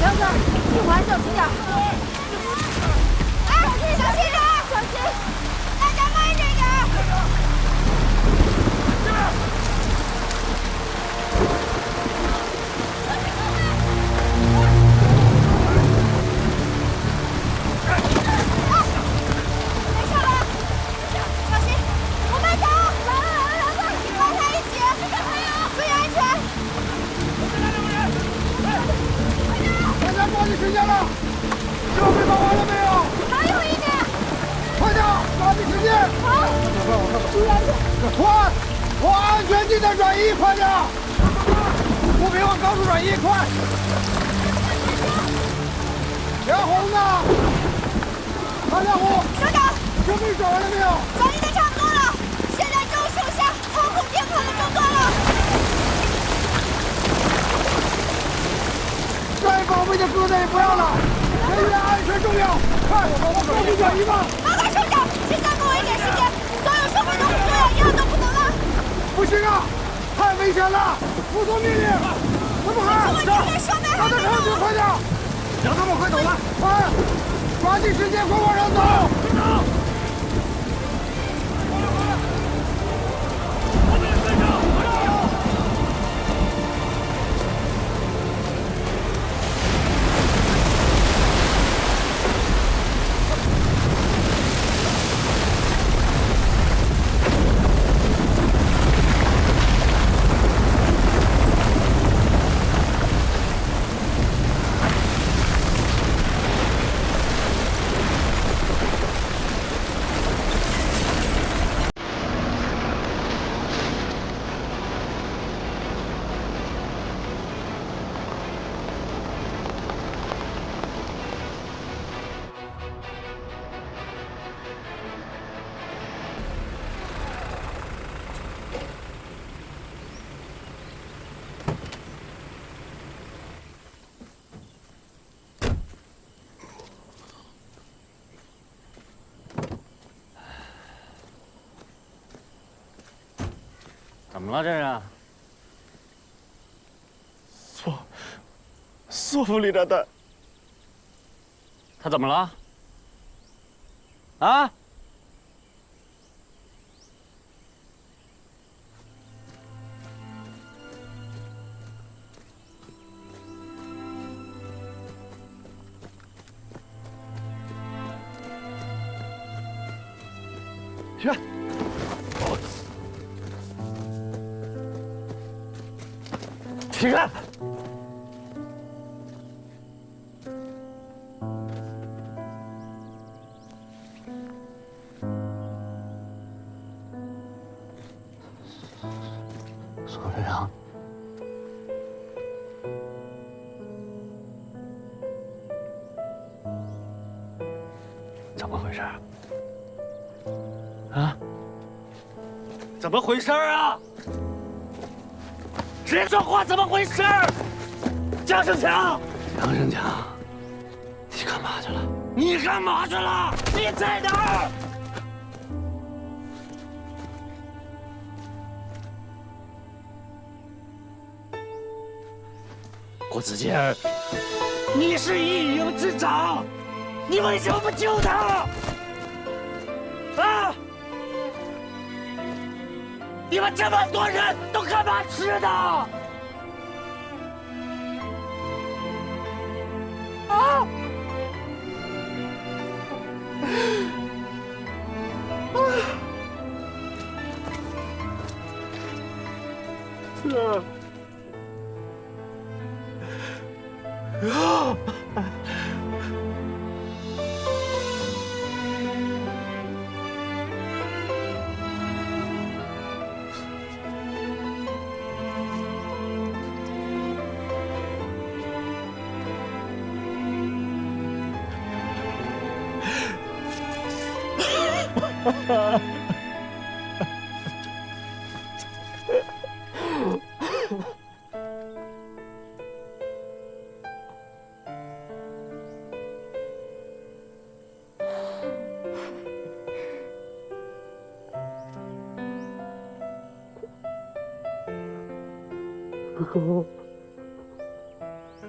梁子，一环小心点。哎，小心点，小心！大家慢着点。没事吧？小心，我们走。来，跟他一起，注意安全。大家抓紧时间了，设备搬完了没有？还有一点。快点，抓紧时间。好。注意安全。快，往安全地带转移，快点。步兵往高处转移，快。梁红呢？啊，梁红。首长。设备转完了没有？转移的差不多了，现在就剩下操控电抗的工作了。该宝贝的疙瘩也不要了，人员安全重要，快，往高处转移吧。报告首长，请再给我一点时间，所有设备都很重要，一样都不能落。不行啊，太危险了，服从命令。怎么还？让他上去，快点，让他们快走了，快，抓紧时间，快往上走。怎么了这是？索副旅长的。他怎么了？啊？去。起开！索队长，怎么回事？啊？怎么回事啊？直接说话，怎么回事？江胜强，杨胜强，你干嘛去了？你干嘛去了？你在哪儿？郭子健，你是一营之长，你为什么不救他？啊！你们这么多人都干嘛吃的？啊！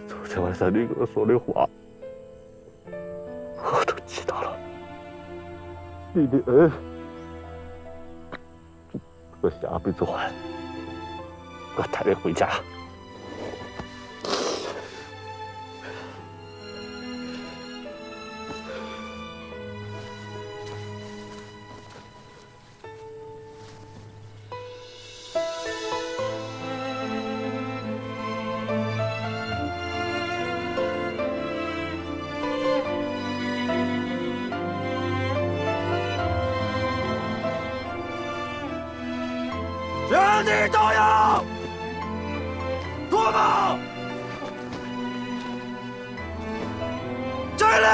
昨天晚上你跟我说的话，我都记到了。你的恩，我下辈子还。我带你回家。全体都有脱帽，站立！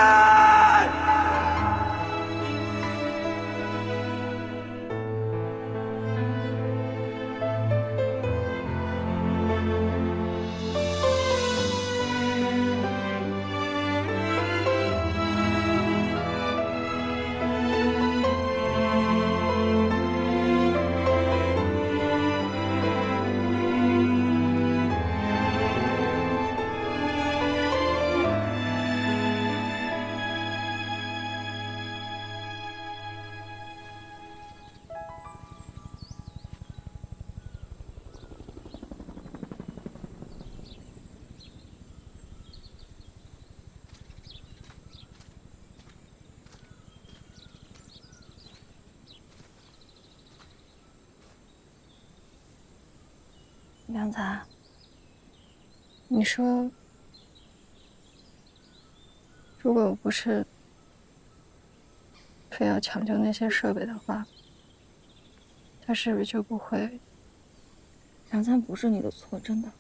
梁才，你说，如果我不是非要抢救那些设备的话，他是不是就不会？梁灿，不是你的错，真的。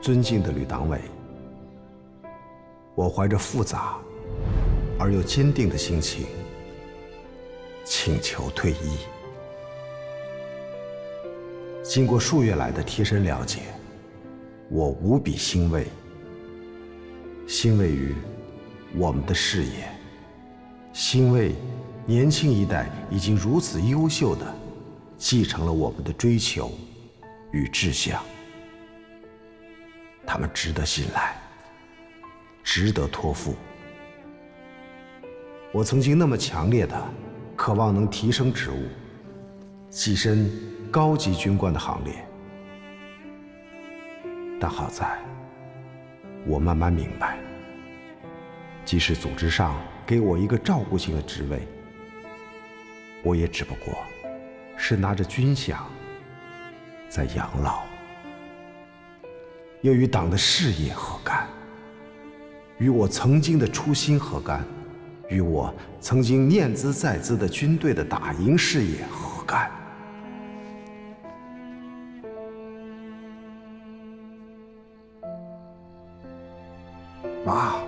尊敬的吕党委，我怀着复杂而又坚定的心情，请求退役。经过数月来的贴身了解，我无比欣慰，欣慰于我们的事业，欣慰年轻一代已经如此优秀地继承了我们的追求与志向。他们值得信赖，值得托付。我曾经那么强烈的渴望能提升职务，跻身高级军官的行列，但好在我慢慢明白，即使组织上给我一个照顾性的职位，我也只不过是拿着军饷在养老，又与党的事业何干？与我曾经的初心何干？与我曾经念兹在兹的军队的打赢事业何干？妈，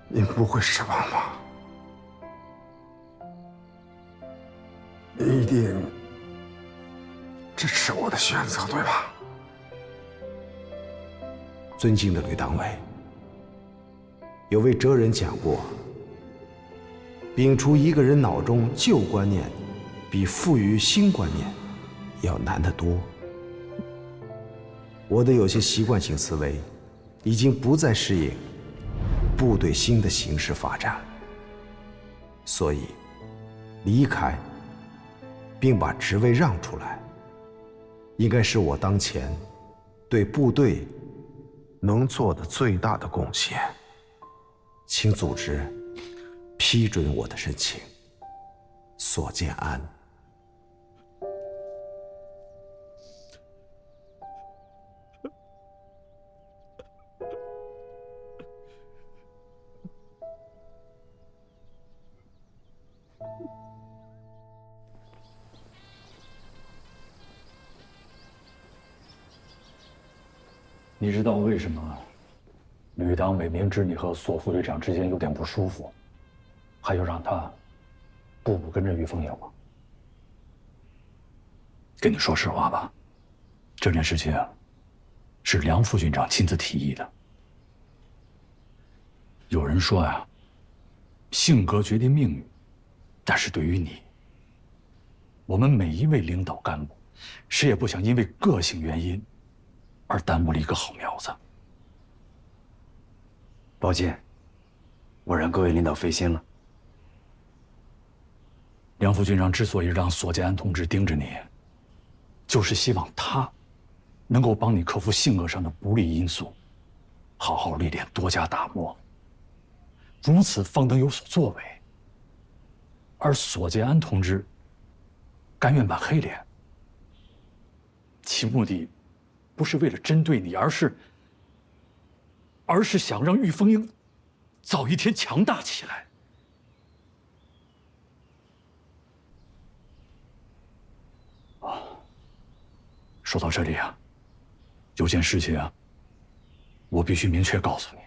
您不会失望吧？您一定支持我的选择，对吧？尊敬的吕党委，有位哲人讲过，摒除一个人脑中旧观念，比赋予新观念要难得多。我的有些习惯性思维已经不再适应部队新的形势发展，所以离开并把职位让出来，应该是我当前对部队能做的最大的贡献。请组织批准我的申请。索建安。你知道为什么吕党委明知你和索副队长之间有点不舒服，还要让他步步跟着于凤英吗？跟你说实话吧，这件事情是梁副军长亲自提议的。有人说呀，性格决定命运，但是对于你，我们每一位领导干部，谁也不想因为个性原因而耽误了一个好苗子。抱歉，我让各位领导费心了。梁副军长之所以让索建安同志盯着你，就是希望他能够帮你克服性格上的不利因素，好好历练，多加打磨，如此方能有所作为。而索建安同志甘愿扮黑脸，其目的不是为了针对你，而是想让玉凤英早一天强大起来。说到这里啊，有件事情啊，我必须明确告诉你。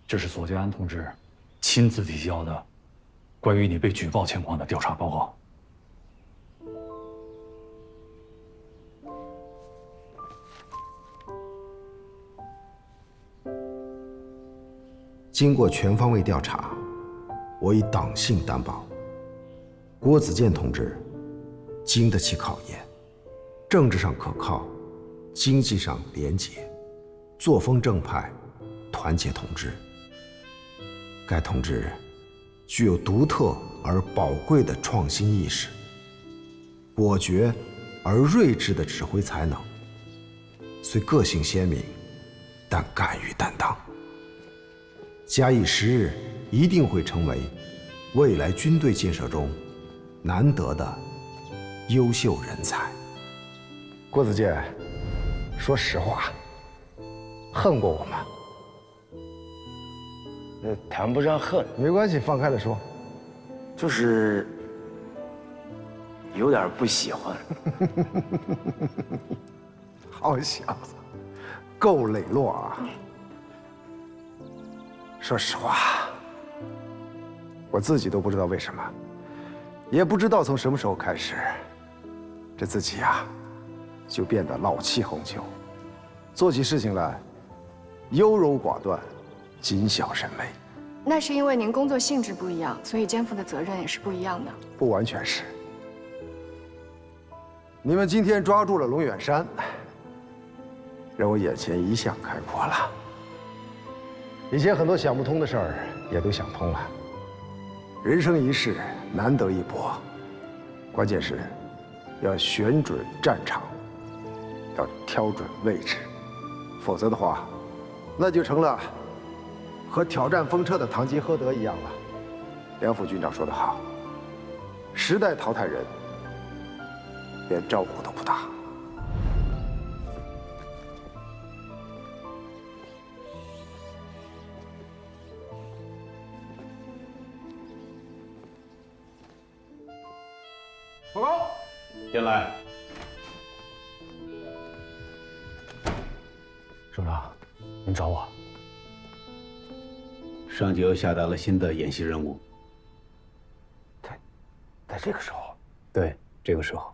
这是索建安同志亲自提交的关于你被举报情况的调查报告。经过全方位调查，我以党性担保，郭子健同志经得起考验，政治上可靠，经济上廉洁，作风正派，团结同志。该同志具有独特而宝贵的创新意识，果决而睿智的指挥才能，虽个性鲜明，但敢于担当。假以时日，一定会成为未来军队建设中难得的优秀人才。郭子健，说实话，恨过我吗？谈不上恨，没关系，放开了说。就是有点不喜欢。好小子，够磊落啊！说实话，我自己都不知道为什么，也不知道从什么时候开始，这自己呀，就变得老气横秋，做起事情来优柔寡断，谨小慎微。那是因为您工作性质不一样，所以肩负的责任也是不一样的。不完全是。你们今天抓住了龙远山，让我眼前一下开阔了。以前很多想不通的事儿也都想通了。人生一世，难得一搏，关键是要选准战场，要挑准位置，否则的话，那就成了和挑战风车的堂吉诃德一样了。梁副军长说得好，时代淘汰人，连招呼都不打。报告，进来。首长，您找我？上级又下达了新的演习任务。在这个时候？对，这个时候。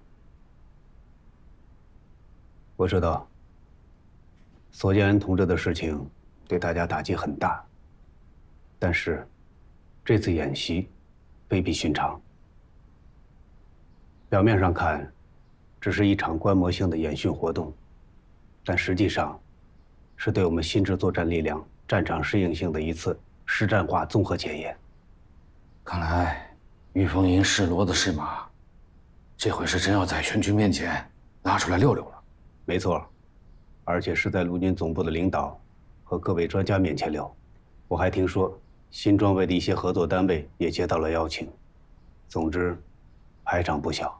我知道，索建安同志的事情对大家打击很大，但是这次演习非比寻常。表面上看，只是一场观摩性的演训活动，但实际上，是对我们新制作战力量战场适应性的一次实战化综合检验。看来御风营是骡子是马，这回是真要在全军面前拿出来溜溜了。没错，而且是在陆军总部的领导和各位专家面前溜。我还听说，新装备的一些合作单位也接到了邀请。总之，排场不小。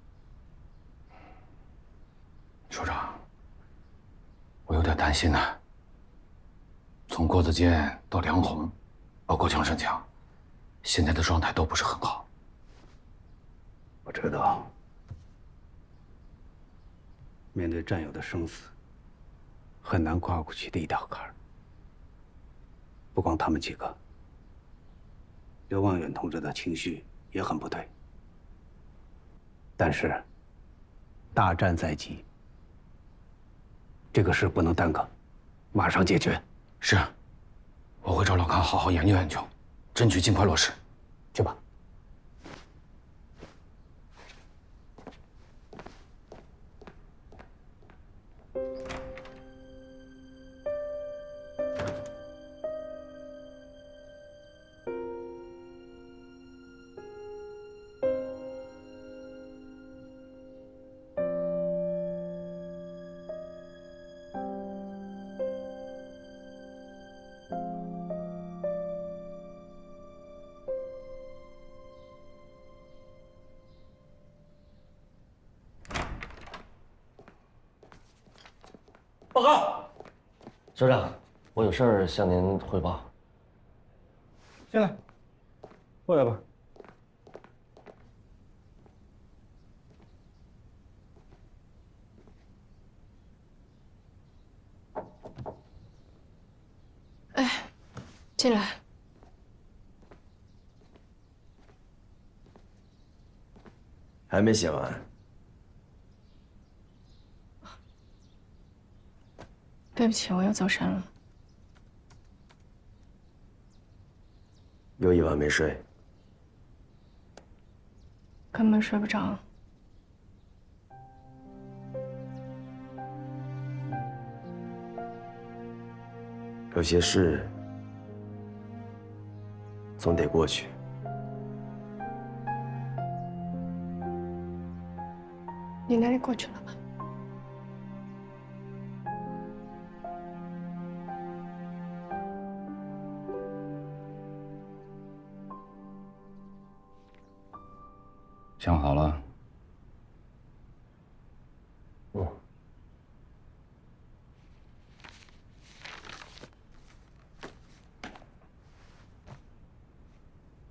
首长，我有点担心呢。从郭子健到梁红，包括江胜强，现在的状态都不是很好。我知道，面对战友的生死，很难跨过去的一道坎儿。不光他们几个，刘望远同志的情绪也很不对。但是，大战在即，这个事不能耽搁，马上解决。是，我会找老康好好研究研究，争取尽快落实。去吧。报告，首长，我有事儿向您汇报。进来，过来吧。哎，进来。还没写完。对不起，我又走神了。又一晚没睡，根本睡不着。有些事总得过去。你哪里过去了吧？想好了？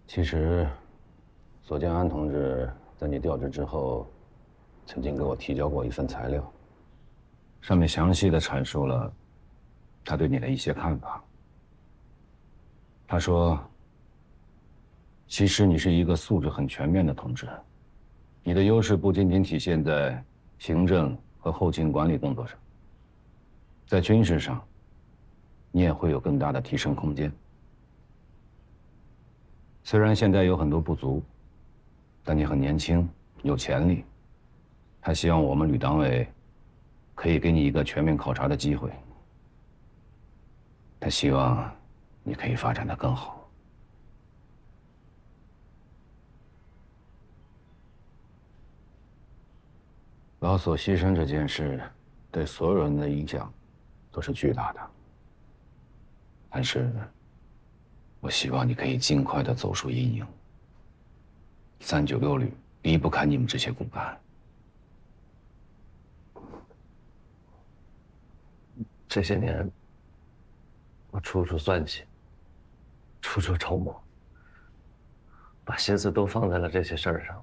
其实，左建安同志在你调职之后，曾经给我提交过一份材料，上面详细的阐述了他对你的一些看法。他说，其实你是一个素质很全面的同志，你的优势不仅仅体现在行政和后勤管理工作上，在军事上，你也会有更大的提升空间。虽然现在有很多不足，但你很年轻，有潜力。他希望我们旅党委可以给你一个全面考察的机会。他希望你可以发展得更好。老所牺牲这件事，对所有人的影响都是巨大的。但是，我希望你可以尽快地走出阴影。396旅离不开你们这些骨干。这些年，我处处算计，处处筹谋，把心思都放在了这些事儿上。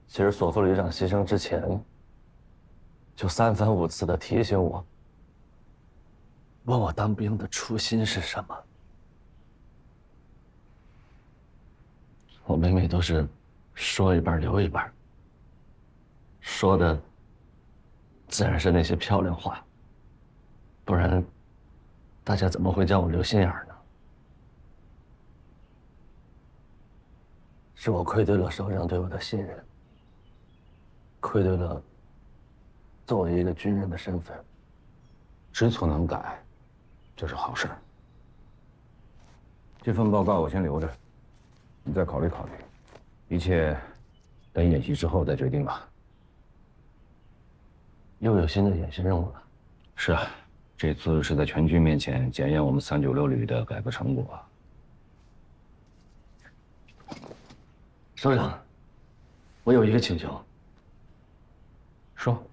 其实索副旅长牺牲之前，就3番5次的提醒我，问我当兵的初心是什么。我每每都是说一半留一半，说的自然是那些漂亮话，不然大家怎么会叫我留心眼呢？是我愧对了首长对我的信任，愧对了作为一个军人的身份。知错能改，这是好事。这份报告我先留着，你再考虑考虑，一切等演习之后再决定吧。又有新的演习任务了。是啊，这次是在全军面前检验我们396旅的改革成果。首长，我有一个请求。说。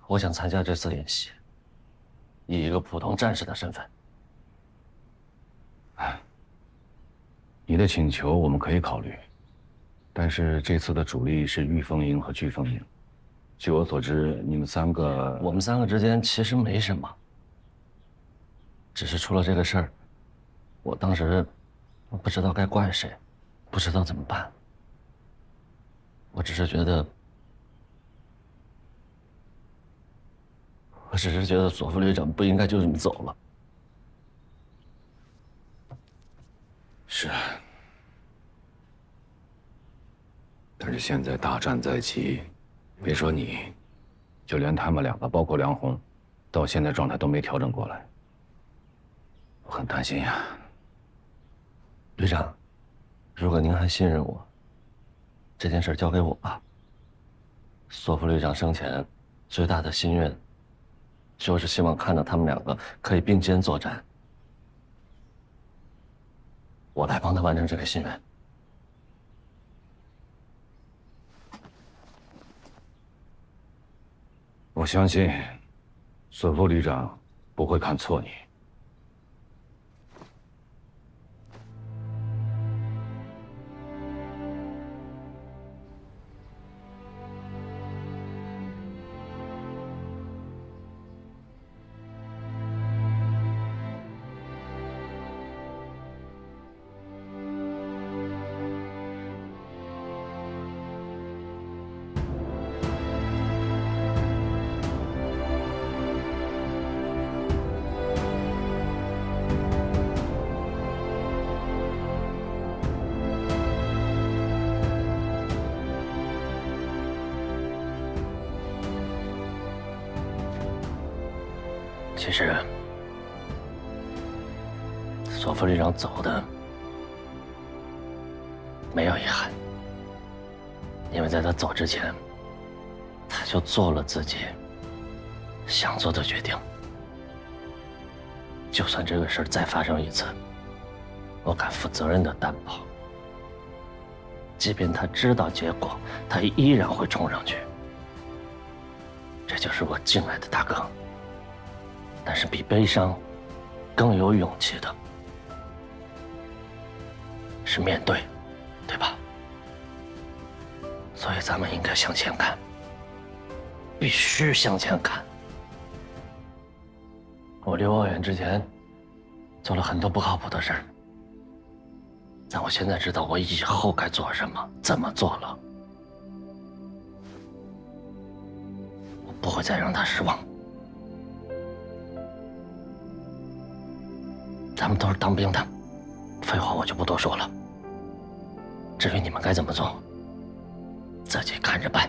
我想参加这次演习，以一个普通战士的身份。你的请求我们可以考虑，但是这次的主力是御风营和飓风营。据我所知，你们我们3个之间其实没什么，只是出了这个事儿，我当时不知道该怪谁，不知道怎么办。我只是觉得索副旅长不应该就这么走了。是，但是现在大战在即，别说你，就连他们2个，包括梁红，到现在状态都没调整过来，我很担心呀。旅长，如果您还信任我，这件事交给我吧。索副旅长生前最大的心愿，就是希望看到他们2个可以并肩作战。我来帮他完成这个心愿。我相信，索副旅长不会看错你。其实，索副旅长走的没有遗憾，因为在他走之前，他就做了自己想做的决定。就算这个事儿再发生一次，我敢负责任的担保，即便他知道结果，他依然会冲上去。这就是我敬爱的大哥。但是比悲伤更有勇气的是面对，对吧？所以咱们应该向前看，必须向前看。我离我远之前做了很多不靠谱的事儿，但我现在知道我以后该做什么，怎么做了。我不会再让他失望。咱们都是当兵的，废话我就不多说了。至于你们该怎么做，自己看着办。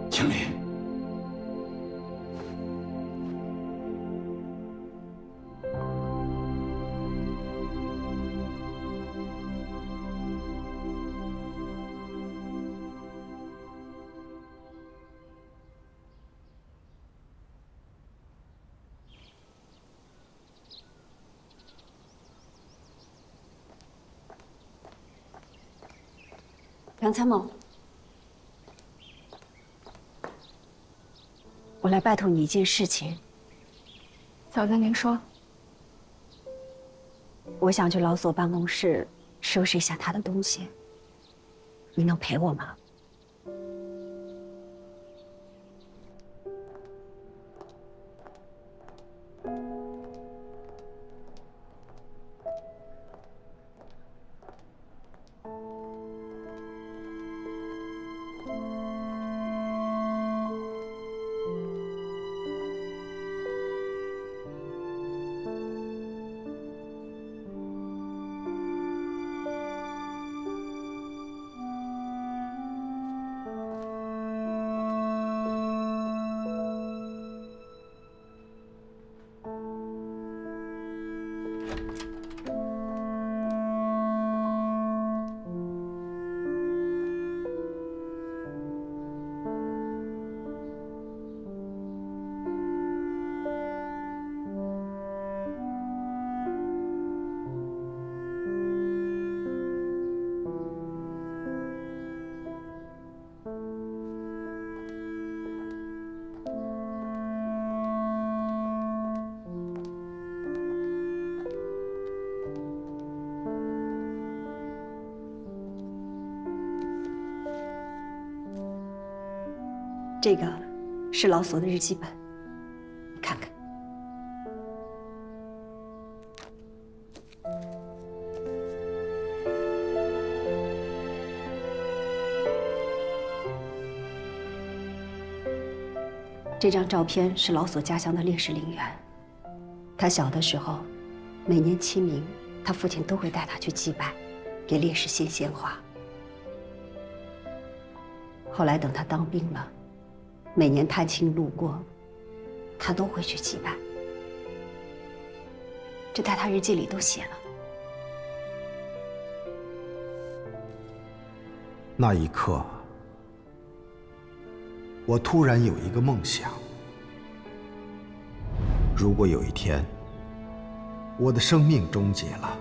经理，杨参谋，我来拜托你一件事情。嫂子，您说。我想去老所办公室收拾一下他的东西，你能陪我吗？这个是老所的日记本，你看看。这张照片是老所家乡的烈士陵园。他小的时候，每年清明，他父亲都会带他去祭拜，给烈士献鲜花。后来等他当兵了，每年探亲路过，他都会去祭拜。这在他日记里都写了。那一刻，我突然有一个梦想：如果有一天我的生命终结了，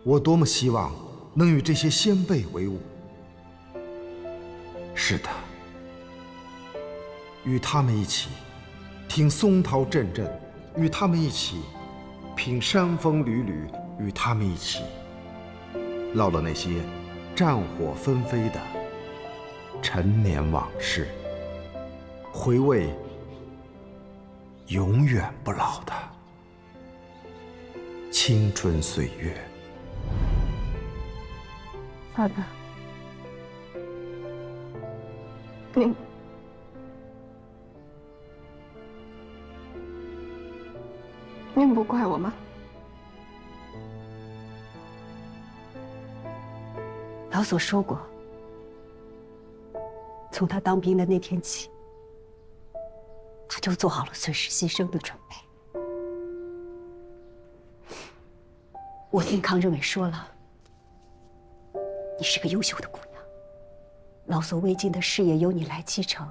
我多么希望能与这些先辈为伍。是的，与他们一起听松涛阵阵，与他们一起品山风缕缕，与他们一起唠了那些战火纷飞的陈年往事，回味永远不老的青春岁月。爸爸，您不怪我吗？老所说过，从他当兵的那天起，他就做好了随时牺牲的准备。我听康政委说了，你是个优秀的姑娘，老所未尽的事业由你来继承。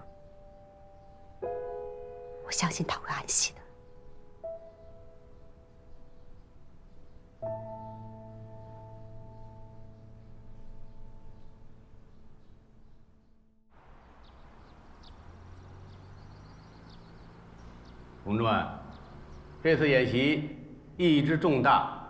相信他会安息的。同志们，这次演习意义之重大，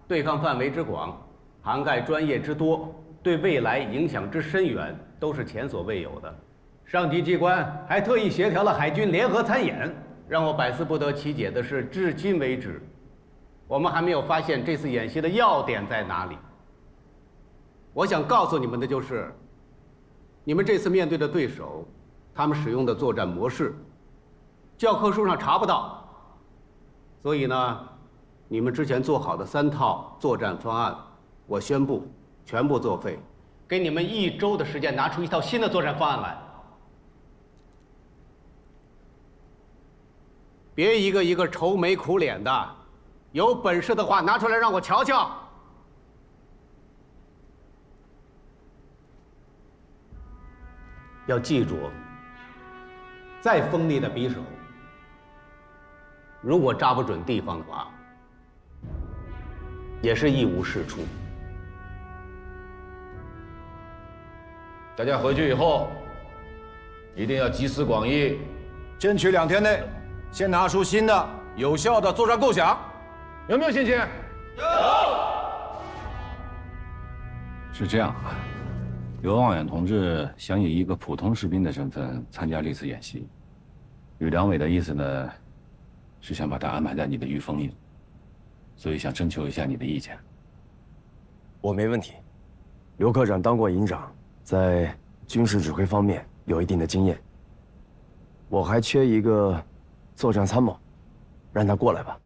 对抗范围之广，涵盖专业之多，对未来影响之深远，都是前所未有的。上级机关还特意协调了海军联合参演。让我百思不得其解的是，至今为止，我们还没有发现这次演习的要点在哪里。我想告诉你们的就是，你们这次面对的对手，他们使用的作战模式，教科书上查不到。所以呢，你们之前做好的3套作战方案，我宣布全部作废，给你们1周的时间拿出一套新的作战方案来。别一个一个愁眉苦脸的，有本事的话拿出来让我瞧瞧。要记住，再锋利的匕首，如果扎不准地方的话，也是一无是处。大家回去以后，一定要集思广益，争取2天内先拿出新的、有效的作战构想，有没有信心？有。是这样啊，刘望远同志想以一个普通士兵的身份参加这次演习，吕良伟的意思呢，是想把他安排在你的御风营，所以想征求一下你的意见。我没问题，刘科长当过营长，在军事指挥方面有一定的经验。我还缺一个作战参谋，让他过来吧。